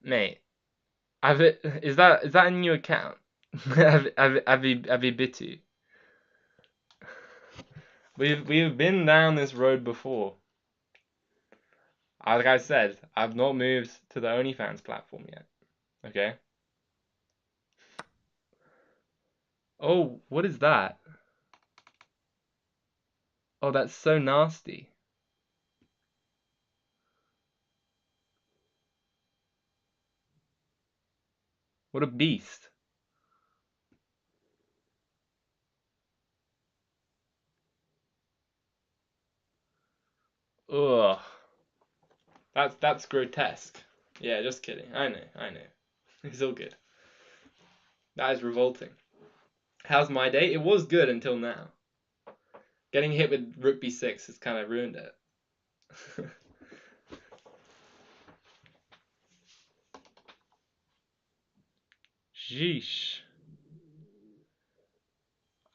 Mate, is that a new account? Avibitu. We've been down this road before. Like I said, I've not moved to the OnlyFans platform yet. Okay. Oh, what is that? Oh, that's so nasty. What a beast. Ugh. That's grotesque. Yeah, just kidding. I know. It's all good. That is revolting. How's my day? It was good until now. Getting hit with rook b6 has kind of ruined it. Sheesh.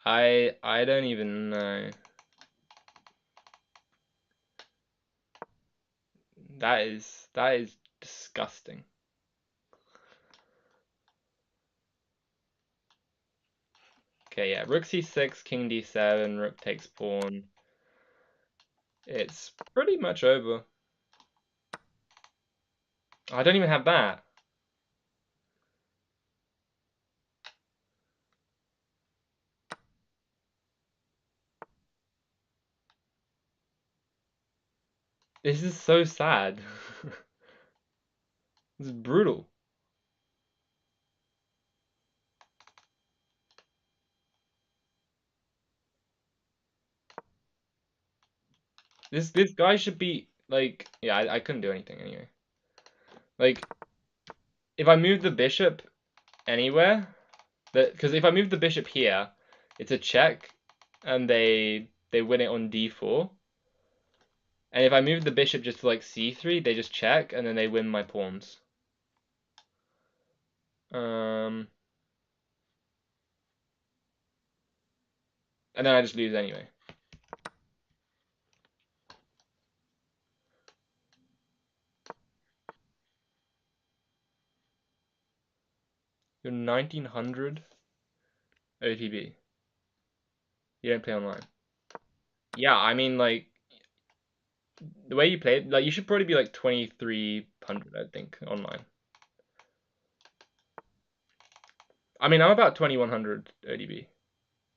I don't even know. That is disgusting. Okay, yeah, rook c6, king d7, rook takes pawn. It's pretty much over. I don't even have that. This is so sad. This is brutal. This guy should be like, yeah, I couldn't do anything anyway. Like, if I move the bishop anywhere, because if I move the bishop here, it's a check, and they win it on d4. And if I move the bishop just to like c3, they just check, and then they win my pawns. Um, And then I just lose anyway. You're 1900 OTB. You don't play online. Yeah, I mean, like, the way you play it, like, you should probably be like 2300, I think, online. I mean, I'm about 2100 ODB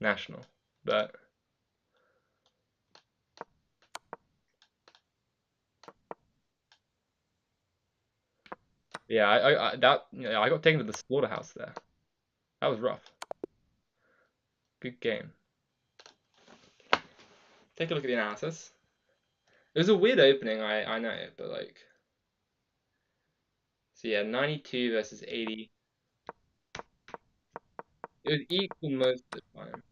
national, but yeah, I got taken to the slaughterhouse there. That was rough. Good game. Take a look at the analysis. It was a weird opening, I know it, but like, so yeah, 92 versus 80. It was equal most of the time.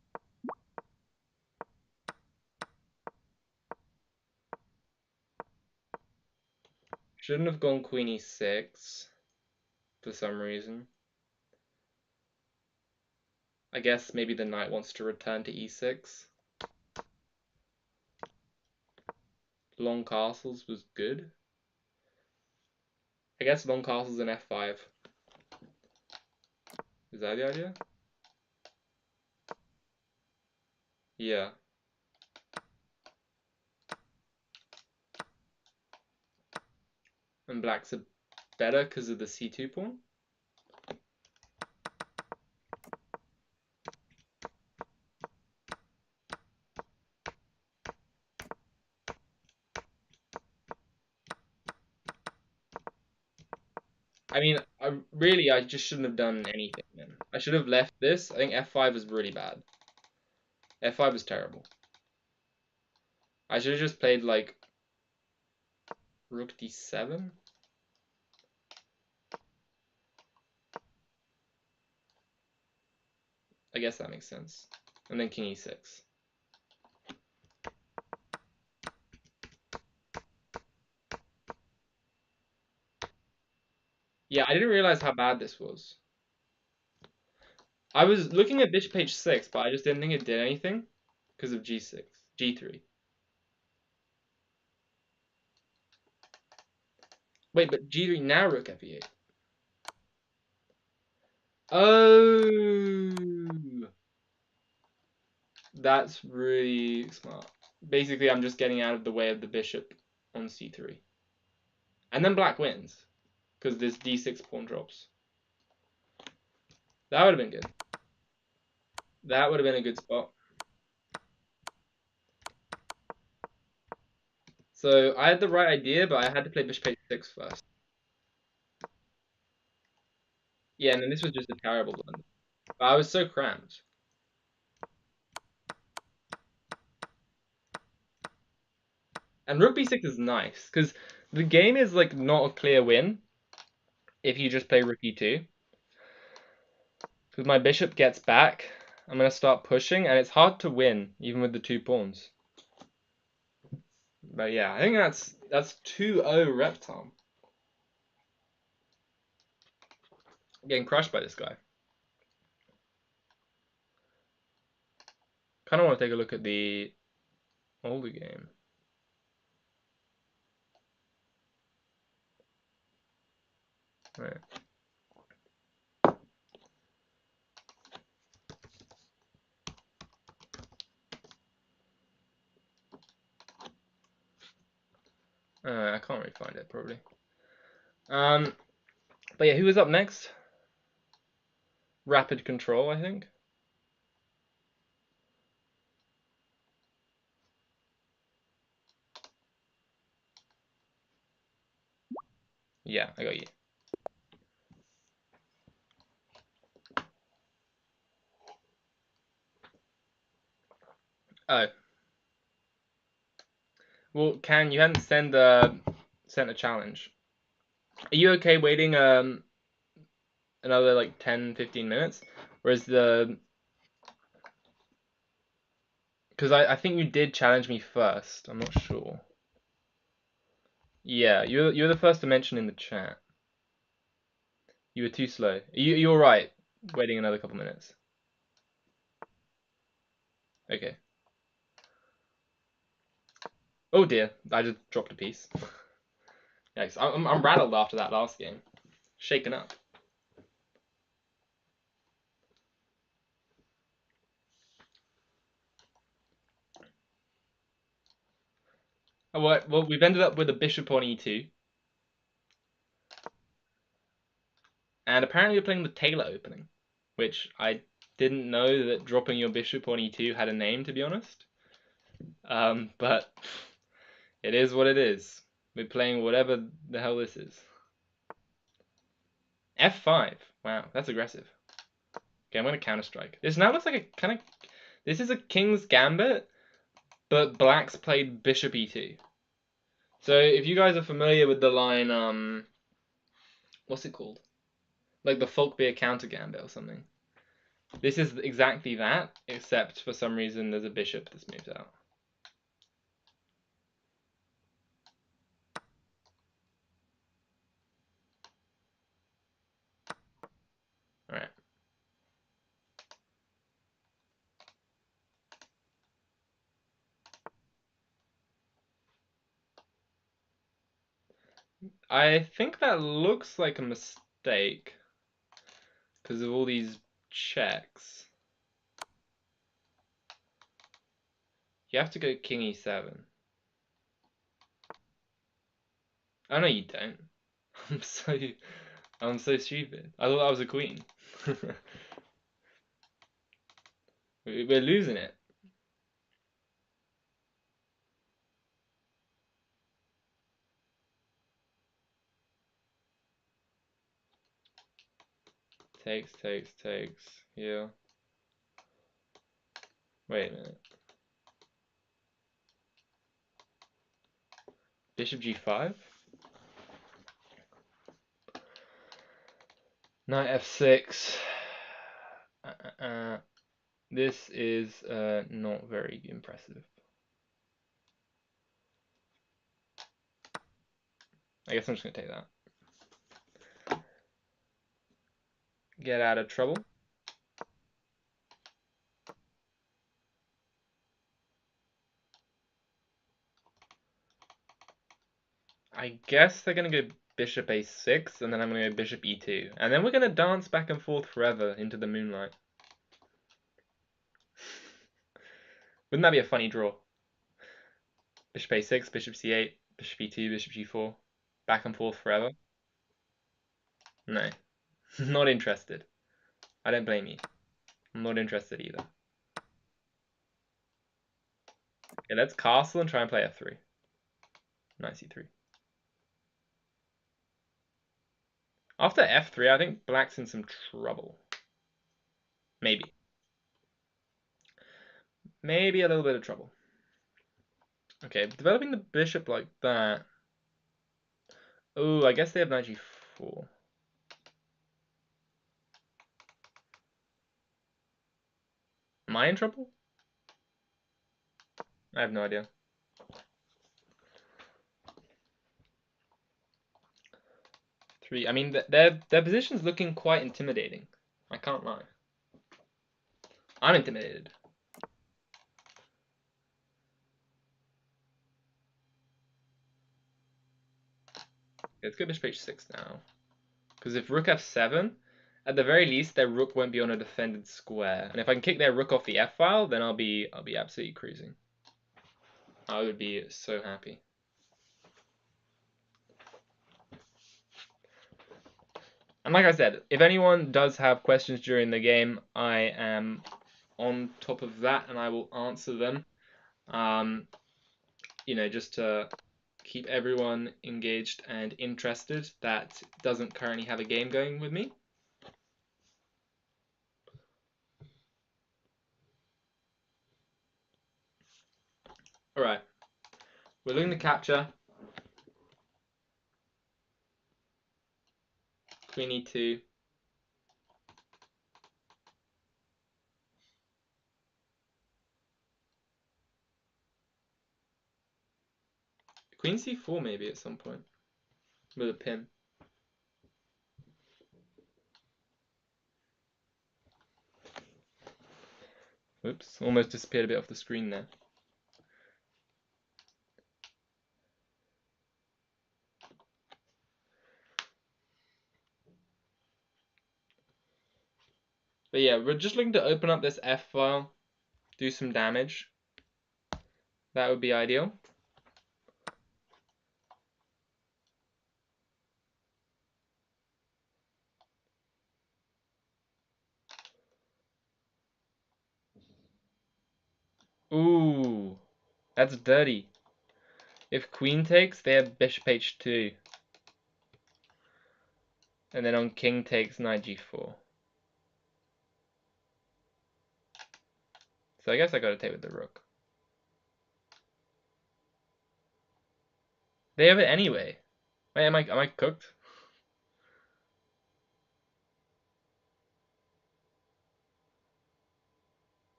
Shouldn't have gone queen e6 for some reason. I guess maybe the knight wants to return to e6. Long castles was good. I guess long castles in f5. Is that the idea? Yeah. And black's are better because of the c2 pawn. I mean, I just shouldn't have done anything then. I should have left this. I think f5 is really bad. f5 is terrible. I should have just played like rook d7. I guess that makes sense. And then king e6. Yeah, I didn't realize how bad this was. I was looking at bishop h6, but I just didn't think it did anything because of g6, g3. Wait, but g3 now rook f8. Oh, that's really smart. Basically, I'm just getting out of the way of the bishop on c3. And then black wins because this d6 pawn drops. That would have been good. That would have been a good spot. So I had the right idea, but I had to play bishop h6 first. Yeah, and then this was just a terrible one. But I was so cramped. And rook b6 is nice because the game is like not a clear win if you just play rook e2. Because my bishop gets back, I'm gonna start pushing, and it's hard to win even with the two pawns. But yeah, I think that's 2-0 Reptile. Getting crushed by this guy. Kind of want to take a look at the older game. Right. I can't really find it probably. But yeah, who was up next? Rapid Control, I think. Yeah, I got you. Oh. Well, Can, you hadn't sent a challenge. Are you okay waiting another like 10-15 minutes? Whereas because I think you did challenge me first. I'm not sure. Yeah, you're the first to mention in the chat. You were too slow. You're right. Waiting another couple minutes. Okay. Oh dear, I just dropped a piece. Yikes, I'm rattled after that last game. Shaken up. Oh, well, we've ended up with a bishop on e2. And apparently we're playing the Taylor opening, which I didn't know that dropping your bishop on e2 had a name, to be honest. But it is what it is. We're playing whatever the hell this is. F5. Wow, that's aggressive. Okay, I'm gonna counter-strike. This now looks like a kind of... This is a king's gambit, but black's played bishop e2. So if you guys are familiar with the line, what's it called? Like the Folkbeer counter gambit or something. This is exactly that, except for some reason there's a bishop that's moved out. Alright. I think that looks like a mistake because of all these checks. You have to go king e7. Oh no, you don't. I'm so I'm so stupid. I thought that was a queen. We're losing it. Takes. Yeah. Wait a minute. Bishop g5. Knight f6. This is not very impressive. I guess I'm just gonna take that. Get out of trouble. I guess they're gonna go bishop a6, and then I'm gonna go bishop e2, and then we're gonna dance back and forth forever into the moonlight. Wouldn't that be a funny draw? Bishop a6, bishop c8, bishop e2, bishop g4, back and forth forever. No, not interested. I don't blame you. I'm not interested either. Okay, let's castle and try and play f3. Knight c3. After f3, I think black's in some trouble. Maybe. Maybe a little bit of trouble. Okay, developing the bishop like that. Oh, I guess they have knight g4. Am I in trouble? I have no idea. Three. I mean, their position's looking quite intimidating. I can't lie. I'm intimidated. Let's go bishop h6 now. Because if rook f7, at the very least, their rook won't be on a defended square. And if I can kick their rook off the f-file, then I'll be absolutely cruising. I would be so happy. And like I said, if anyone does have questions during the game, I am on top of that and I will answer them. You know, just to keep everyone engaged and interested that doesn't currently have a game going with me. Alright, we're looking to capture. Queen e2. Queen c4 maybe at some point with a pin. Oops, almost disappeared a bit off the screen there. But yeah, we're just looking to open up this F file, do some damage. That would be ideal. Ooh, that's dirty. If queen takes, they have bishop h2. And then on king takes, knight g4. So I guess I gotta take with the rook. They have it anyway. Wait, am I cooked?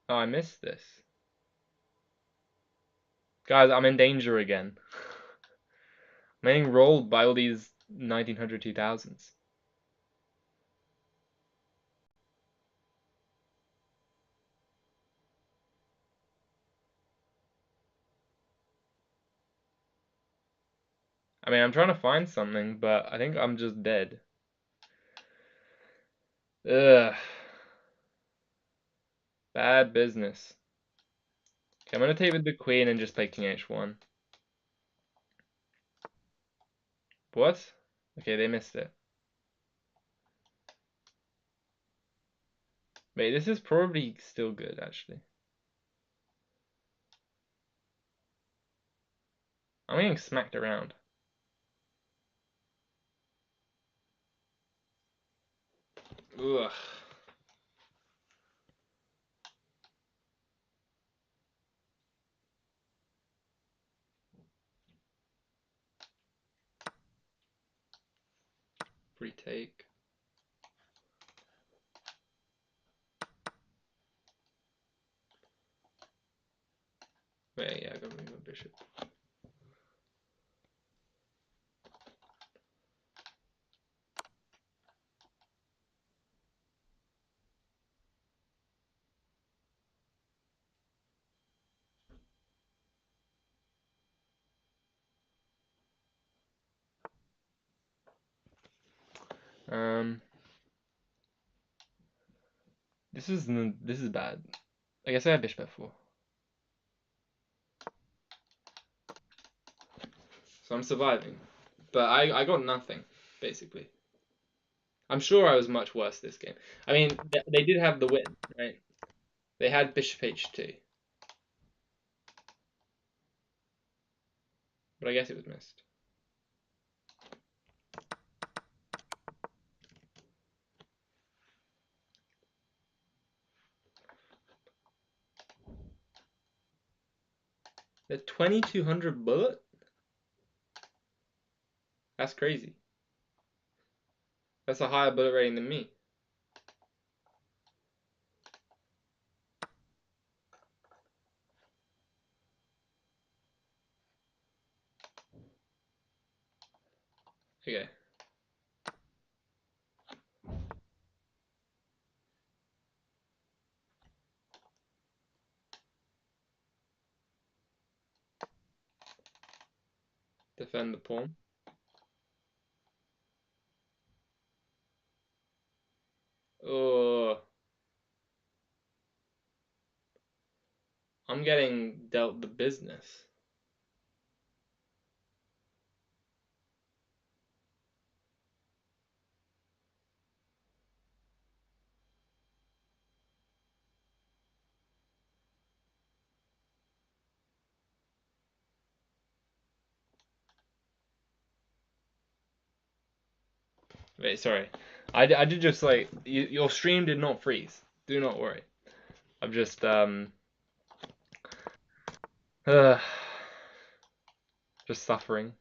Oh, I missed this. Guys, I'm in danger again. I'm getting rolled by all these 1900, 2000s. I mean, I'm trying to find something, but I think I'm just dead. Ugh. Bad business. Okay, I'm gonna take with the queen and just play king h1. What? Okay, they missed it. Wait, this is probably still good, actually. I'm getting smacked around. Ugh. Free take. Wait, yeah, I gotta move my bishop. This is bad. I guess I have bishop f4. So I'm surviving. But I got nothing, basically. I'm sure I was much worse this game. I mean, they did have the win, right? They had bishop h2. But I guess it was missed. The 2200 bullet? That's crazy. That's a higher bullet rating than me. Okay. Defend the pawn. Oh, I'm getting dealt the business. Wait, sorry. I did just like your stream did not freeze. Do not worry. I'm just uh, just suffering.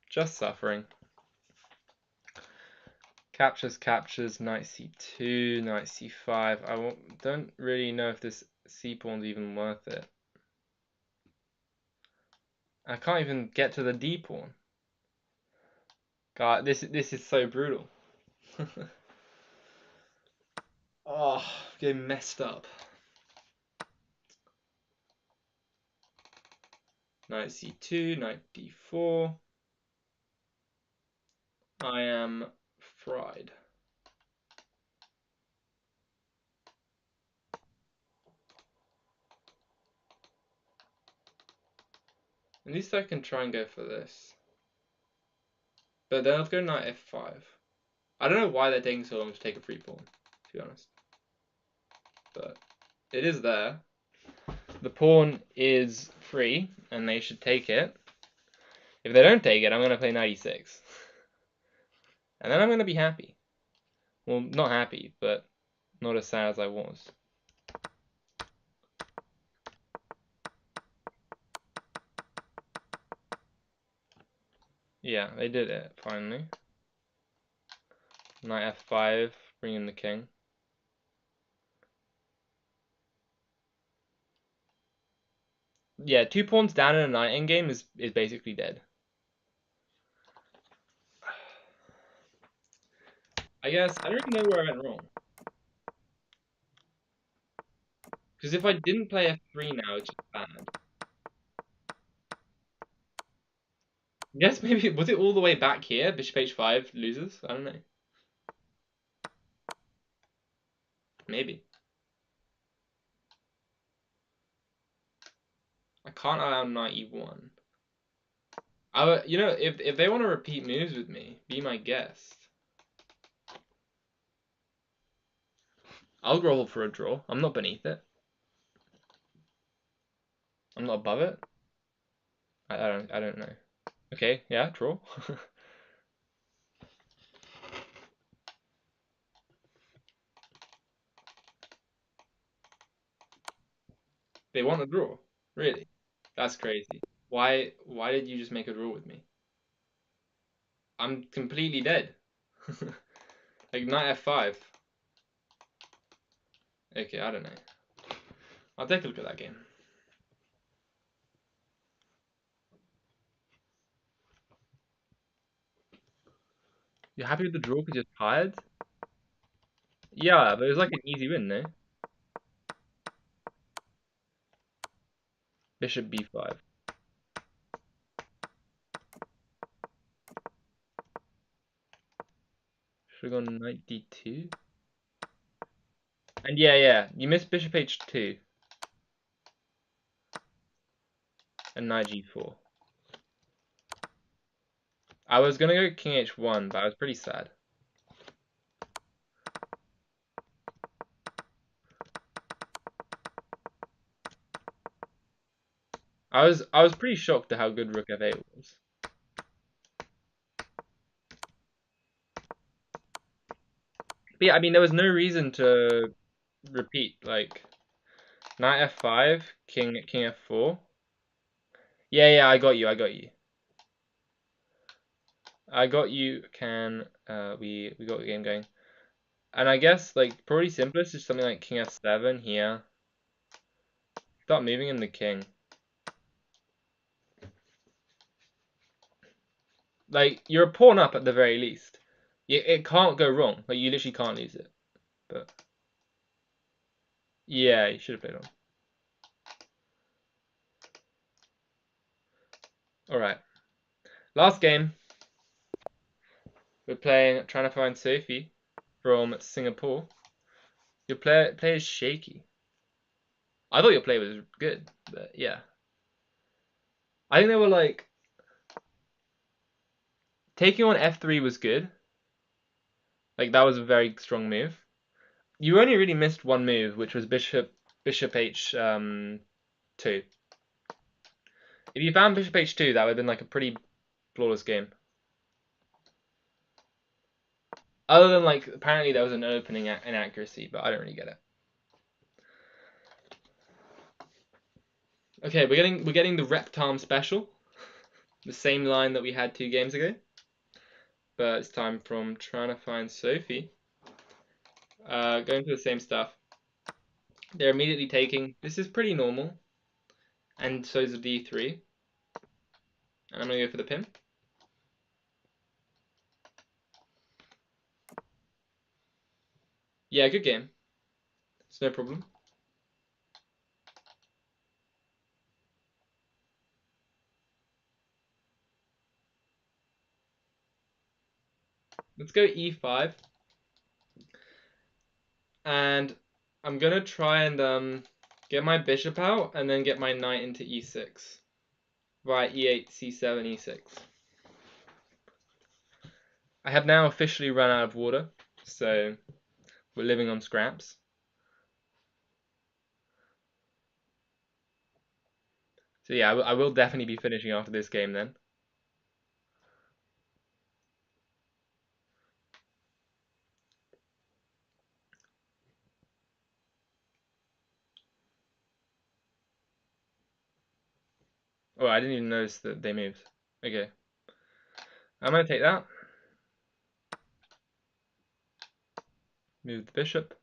Just suffering. Captures, knight c2, knight c5. Don't really know if this c pawn's even worth it. I can't even get to the D pawn. God, this is so brutal. Oh, getting messed up. Knight c2, knight d4. I am fried. At least I can try and go for this. But then I'll go knight f5. I don't know why they're taking so long to take a free pawn, to be honest. But it is there. The pawn is free, and they should take it. If they don't take it, I'm going to play knight e6. And then I'm going to be happy. Well, not happy, but not as sad as I was. Yeah, they did it, finally. Knight f5, bring in the king. Yeah, 2 pawns down in a knight endgame is basically dead. I guess, I don't even know where I went wrong. Because if I didn't play f3 now, it's just bad. Yes, maybe, was it all the way back here? Bishop h5 loses? I don't know. Maybe. I can't allow knight e1. You know, if they want to repeat moves with me, be my guest. I'll grovel for a draw. I'm not beneath it. I'm not above it. I don't know. Okay, yeah, draw. They want a draw. Really? That's crazy. Why did you just make a draw with me? I'm completely dead. Like knight f5. Okay, I don't know. I'll take a look at that game. You're happy with the draw because you're tired? Yeah, but it was like an easy win, no? Bishop b5. Should have gone knight d2. And yeah, you missed bishop h2 and knight g4. I was gonna go king h1, but I was pretty sad. I was pretty shocked at how good rook f8 was. But yeah, I mean there was no reason to repeat, like knight f5, king f4. Yeah, I got you. I got you. Can we got the game going. And I guess like probably simplest is something like king f7 here. Start moving in the king. Like you're a pawn up at the very least. It can't go wrong. Like you literally can't lose it. But yeah, you should have played on. All right. Last game. We're trying to find Sophie from Singapore. Your play is shaky. I thought your play was good, but yeah. I think they were like taking on f3 was good. Like that was a very strong move. You only really missed one move, which was bishop h2. If you found bishop h2, that would have been like a pretty flawless game. Other than like apparently there was an opening inaccuracy, but I don't really get it. Okay, we're getting the Reptarm special, the same line that we had 2 games ago, but it's time from trying to find Sophie. Going for the same stuff. They're immediately taking. This is pretty normal, and so is the d3. And I'm going to go for the pin. Yeah, good game. It's no problem. Let's go e5. And I'm going to try and get my bishop out and then get my knight into e6. Right, e8, c7, e6. I have now officially run out of water, so we're living on scraps. So yeah, I will definitely be finishing after this game then. Oh, I didn't even notice that they moved. Okay. I'm going to take that. Move the bishop.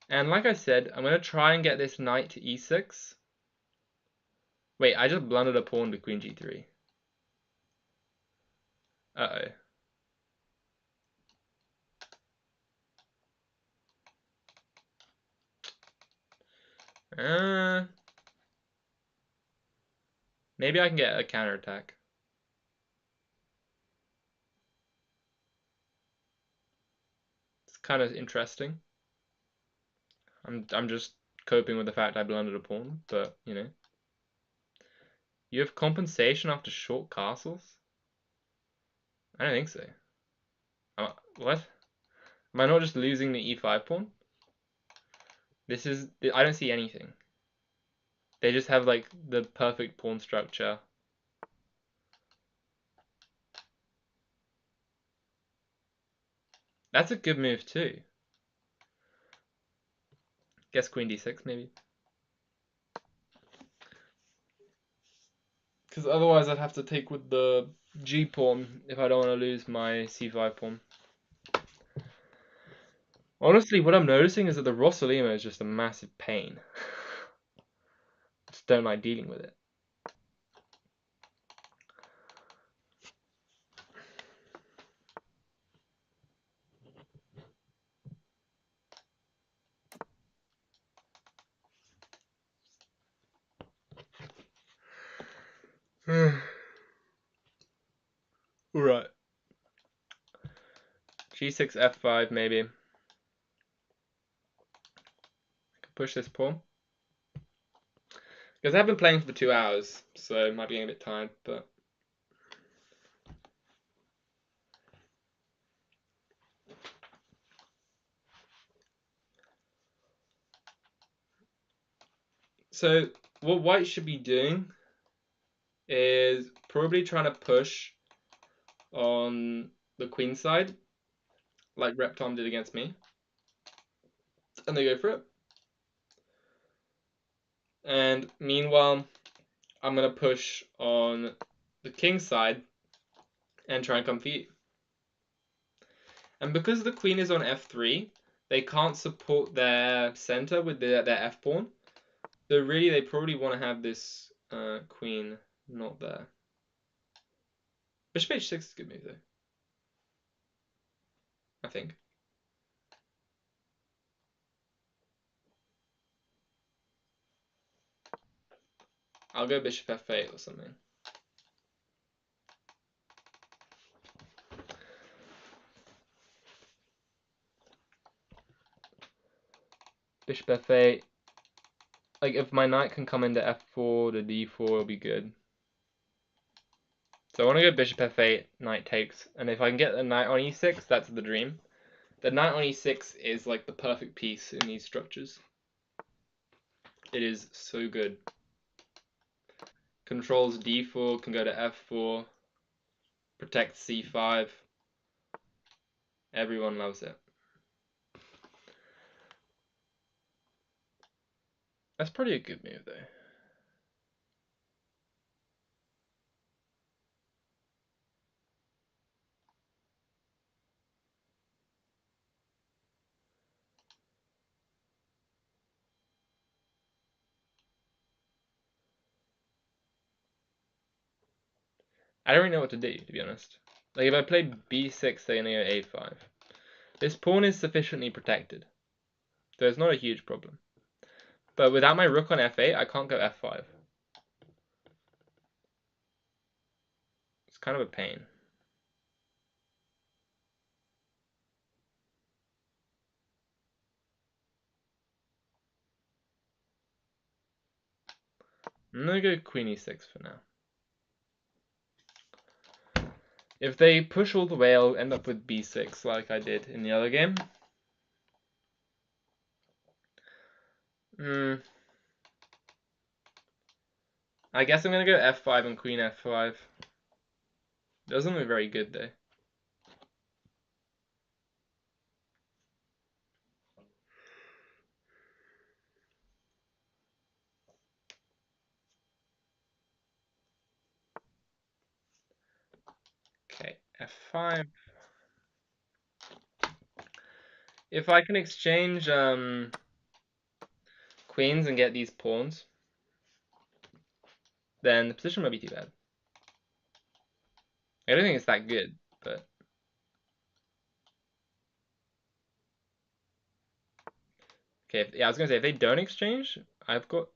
And like I said, I'm going to try and get this knight to e6. Wait, I just blundered a pawn to queen g3. Uh-oh. Maybe I can get a counterattack. It's kind of interesting. I'm just coping with the fact I blundered a pawn, but you know. You have compensation after short castles? I don't think so. What? Am I not just losing the e5 pawn? This is... I don't see anything. They just have like the perfect pawn structure. That's a good move too. Guess queen d6 maybe. Because otherwise I'd have to take with the g pawn if I don't want to lose my c5 pawn. Honestly, what I'm noticing is that the Rossolimo is just a massive pain. I just don't like dealing with it. Alright. g6, f5 maybe. I can push this pawn. Because I've been playing for 2 hours, so I might be getting a bit tired, but... So, what white should be doing is probably trying to push on the queen side, like Reptom did against me. And they go for it. And meanwhile, I'm going to push on the king side and try and come for you. And because the queen is on f3, they can't support their center with their f pawn. So really, they probably want to have this queen not there. Bishop h6 is a good move, though. I think. I'll go bishop f8 or something. Bishop f8. Like, if my knight can come into f4 to d4, it'll be good. So I want to go bishop f8, knight takes. And if I can get the knight on e6, that's the dream. The knight on e6 is like the perfect piece in these structures. It is so good. Controls d4, can go to f4, protects c5. Everyone loves it. That's probably a good move, though. I don't really know what to do, to be honest. Like, if I play b6, they're gonna go a5. This pawn is sufficiently protected, so it's not a huge problem. But without my rook on f8, I can't go f5. It's kind of a pain. I'm gonna go queen e6 for now. If they push all the way, I'll end up with b6 like I did in the other game. I guess I'm gonna go f5 and queen f5. Doesn't look very good though. Okay, f5. If I can exchange queens and get these pawns, then the position might be too bad. I don't think it's that good, but okay. Yeah, I was gonna say if they don't exchange, I've got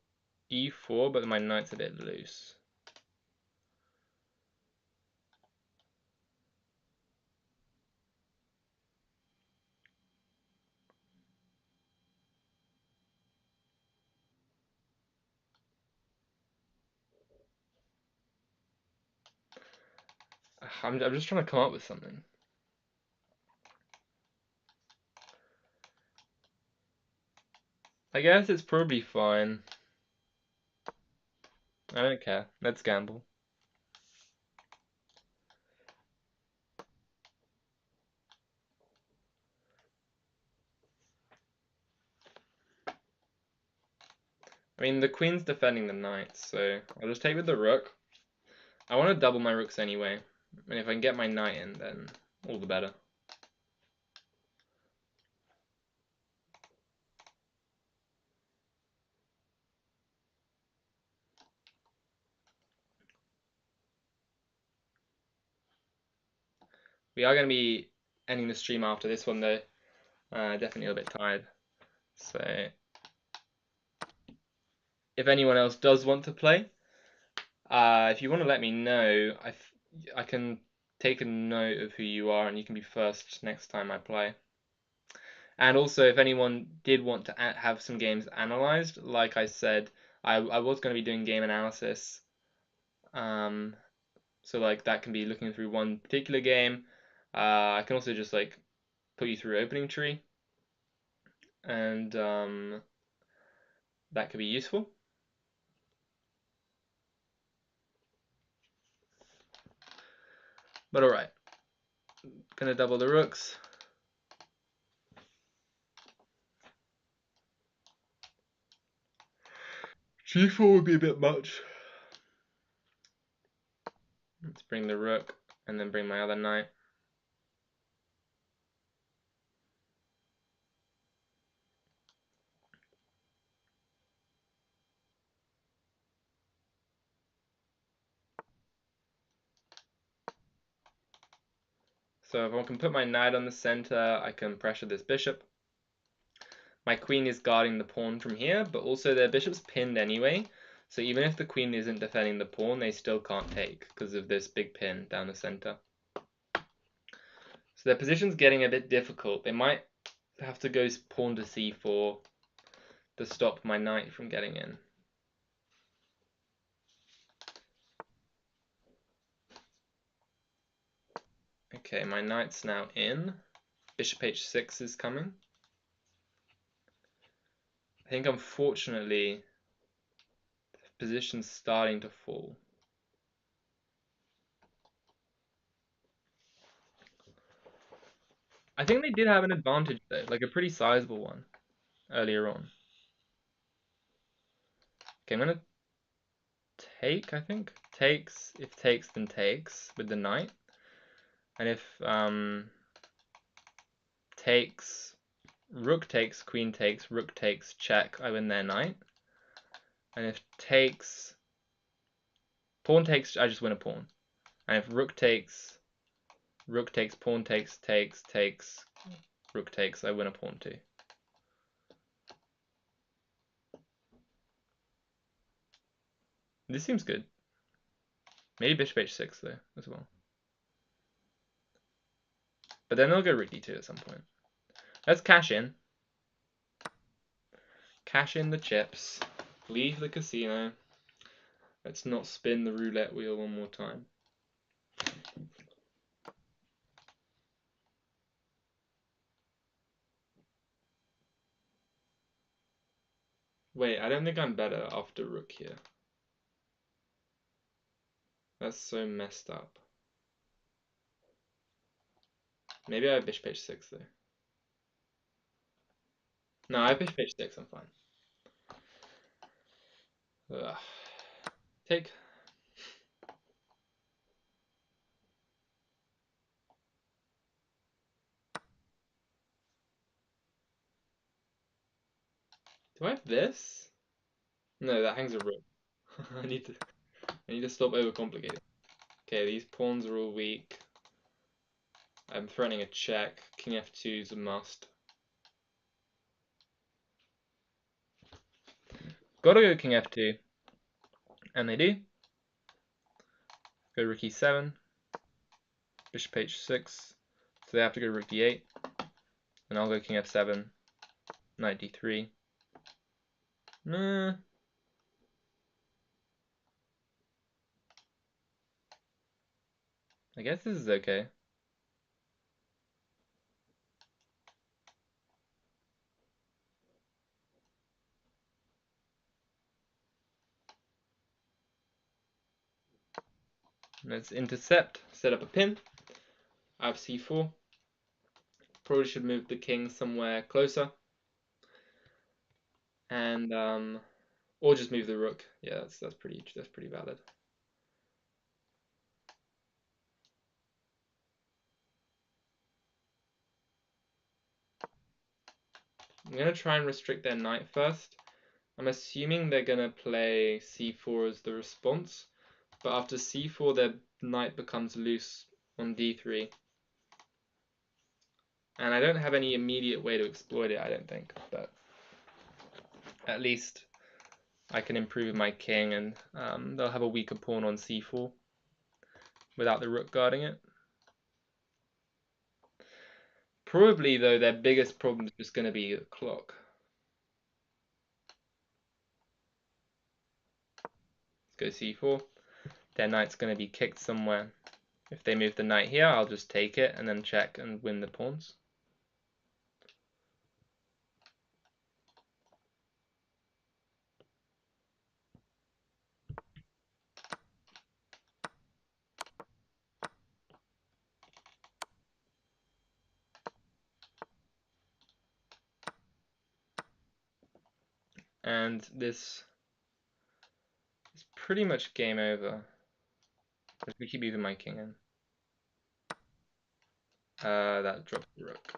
e4, but my knight's a bit loose. I'm just trying to come up with something. I guess it's probably fine. I don't care. Let's gamble. I mean, the queen's defending the knight, so I'll just take with the rook. I want to double my rooks anyway, and if I can get my knight in, then all the better. We are going to be ending the stream after this one, though. Definitely a bit tired. So, if anyone else does want to play, if you want to let me know, I can take a note of who you are, and you can be first next time I play. And also, if anyone did want to have some games analyzed, like I said, I was going to be doing game analysis. So like that can be looking through one particular game. I can also just like put you through opening tree, and that could be useful. But alright, gonna double the rooks. G4 would be a bit much. Let's bring the rook and then bring my other knight. So if I can put my knight on the center, I can pressure this bishop. My queen is guarding the pawn from here, but also their bishop's pinned anyway. So even if the queen isn't defending the pawn, they still can't take because of this big pin down the center. So their position's getting a bit difficult. They might have to go pawn to c4 to stop my knight from getting in. Okay, my knight's now in. Bishop h6 is coming. I think unfortunately the position's starting to fall. I think they did have an advantage though, like a pretty sizable one earlier on. Okay, I'm gonna take, I think. Takes, if takes, then takes with the knight. And if takes, rook takes, queen takes, rook takes, check, I win their knight. And if takes, pawn takes, I just win a pawn. And if rook takes, pawn takes, rook takes, I win a pawn too. This seems good. Maybe bishop h6 though, as well. But then they'll go rook d2 at some point. Let's cash in. Cash in the chips. Leave the casino. Let's not spin the roulette wheel one more time. Wait, I don't think I'm better after rook here. That's so messed up. Maybe I have bishop h6 though. No, I have bishop h6, I'm fine. Ugh. Take. Do I have this? No, that hangs a rook. I need to stop overcomplicating. Okay, these pawns are all weak. I'm threatening a check. King f2 is a must. Gotta go king f2. And they do. Go rook e7. Bishop h6. So they have to go rook d8. And I'll go king f7. Knight d3. Nah. I guess this is okay. Let's intercept. Set up a pin. I have c4. Probably should move the king somewhere closer. And or just move the rook. Yeah, that's pretty valid. I'm gonna try and restrict their knight first. I'm assuming they're gonna play c4 as the response, but after c4 their knight becomes loose on d3. And I don't have any immediate way to exploit it, I don't think, but at least I can improve my king, and they'll have a weaker pawn on c4 without the rook guarding it. Probably, though, their biggest problem is just going to be the clock. Let's go c4. Their knight's going to be kicked somewhere. If they move the knight here, I'll just take it and then check and win the pawns. And this is pretty much game over. Because we keep moving my king in. That dropped the rook.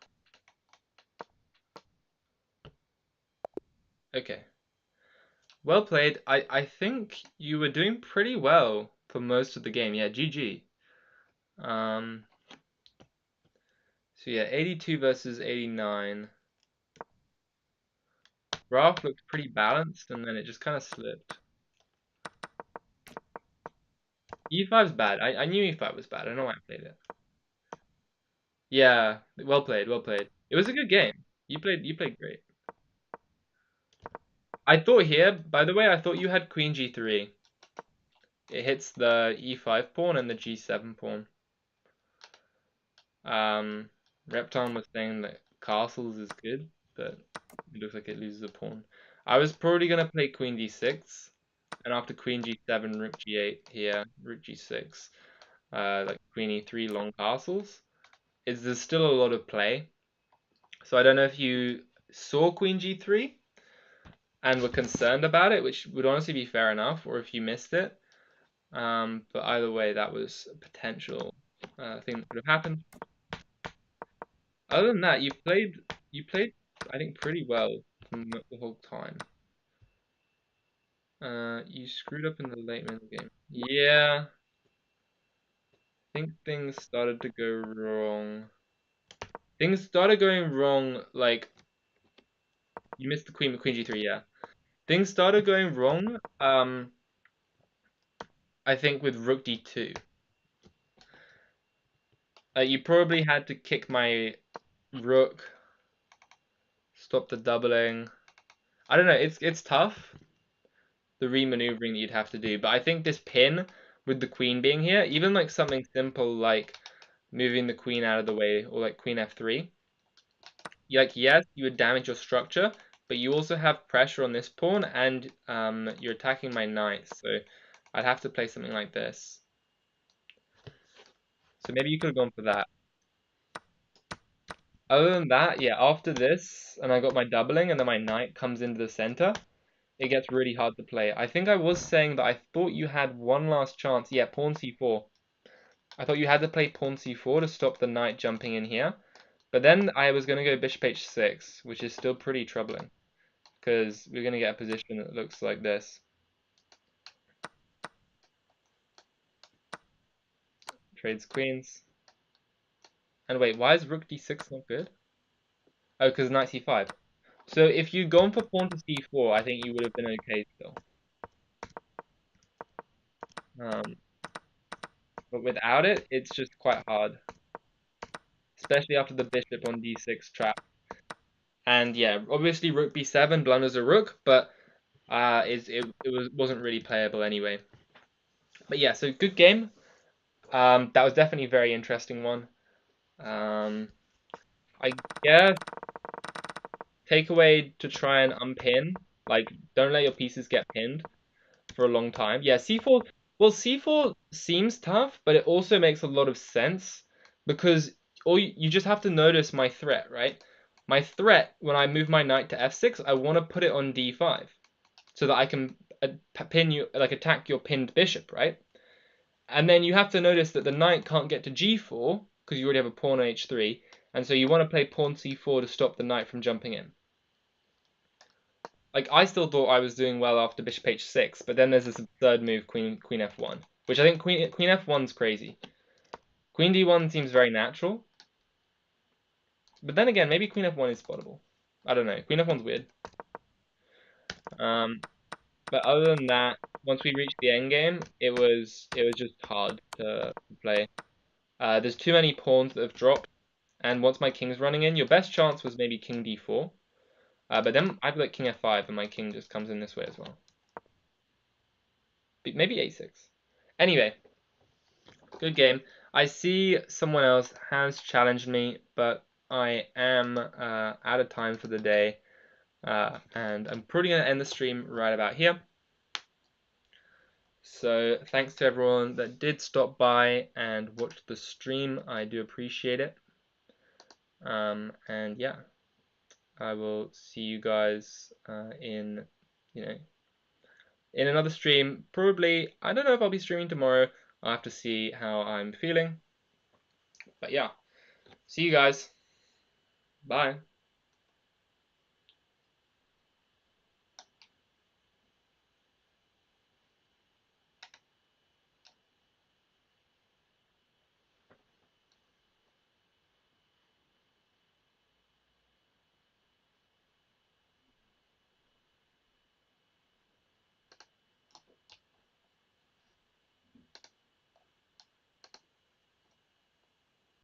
Okay. Well played. I think you were doing pretty well for most of the game. Yeah, GG. So yeah, 82 versus 89. Graph looked pretty balanced, and then it just kind of slipped. E5's bad. I knew E5 was bad. I don't know why I played it. Yeah, well played, well played. It was a good game. You played great. I thought here, by the way, I thought you had Queen G3. It hits the E5 pawn and the G7 pawn. Repton was saying that castles is good, but it looks like it loses a pawn. I was probably gonna play Queen D6, and after Queen G7, Rook G8 here, Rook G6, like Queen E3 long castles. There's still a lot of play. So I don't know if you saw Queen G3 and were concerned about it, which would honestly be fair enough, or if you missed it. But either way, that was a potential thing that could have happened. Other than that, you played, I think, pretty well the whole time. You screwed up in the late middle game. Yeah. think things started to go wrong. Things started going wrong, like, you missed the queen g3, yeah. Things started going wrong, I think with rook d2. You probably had to kick my rook, stop the doubling. I don't know, it's tough, the re-maneuvering that you'd have to do, but I think this pin, with the queen being here, even like something simple like moving the queen out of the way, or like queen f3, like, yes, you would damage your structure, but you also have pressure on this pawn, and you're attacking my knight, so I'd have to play something like this. So maybe you could have gone for that. Other than that, yeah, after this, and I got my doubling, and then my knight comes into the center, it gets really hard to play. I think I was saying that I thought you had one last chance. Yeah, pawn c4. I thought you had to play pawn c4 to stop the knight jumping in here. But then I was going to go bishop h6, which is still pretty troubling, because we're going to get a position that looks like this. Trades queens. And wait, why is rook d6 not good? Oh, because knight c5. So if you'd gone for pawn to c4, I think you would have been okay still. But without it, it's just quite hard. Especially after the bishop on d6 trap. And yeah, obviously rook b7 blunders a rook, but wasn't really playable anyway. But yeah, so good game. That was definitely a very interesting one. I guess takeaway to try and unpin, like, don't let your pieces get pinned for a long time. Yeah, c4. Well, c4 seems tough, but it also makes a lot of sense because you just have to notice my threat, right? My threat, when I move my knight to f6, I want to put it on d5 so that I can pin you, like, attack your pinned bishop, right? And then you have to notice that the knight can't get to g4 because you already have a pawn on h3, and so you want to play pawn c4 to stop the knight from jumping in. Like, I still thought I was doing well after bishop h6, but then there's this third move, queen f1, which I think queen f1's crazy. Queen d1 seems very natural, but then again, maybe queen f1 is spottable. I don't know. Queen f1's weird. But other than that, once we reached the endgame, it was just hard to play. There's too many pawns that have dropped, and once my king's running in, your best chance was maybe king d4. But then I've got king f5, and my king just comes in this way as well. Maybe a6. Anyway, good game. I see someone else has challenged me, but I am out of time for the day. And I'm probably going to end the stream right about here. So thanks to everyone that did stop by and watch the stream. I do appreciate it. And yeah, I will see you guys in another stream. Probably, I don't know if I'll be streaming tomorrow. I'll have to see how I'm feeling. But yeah, see you guys. Bye.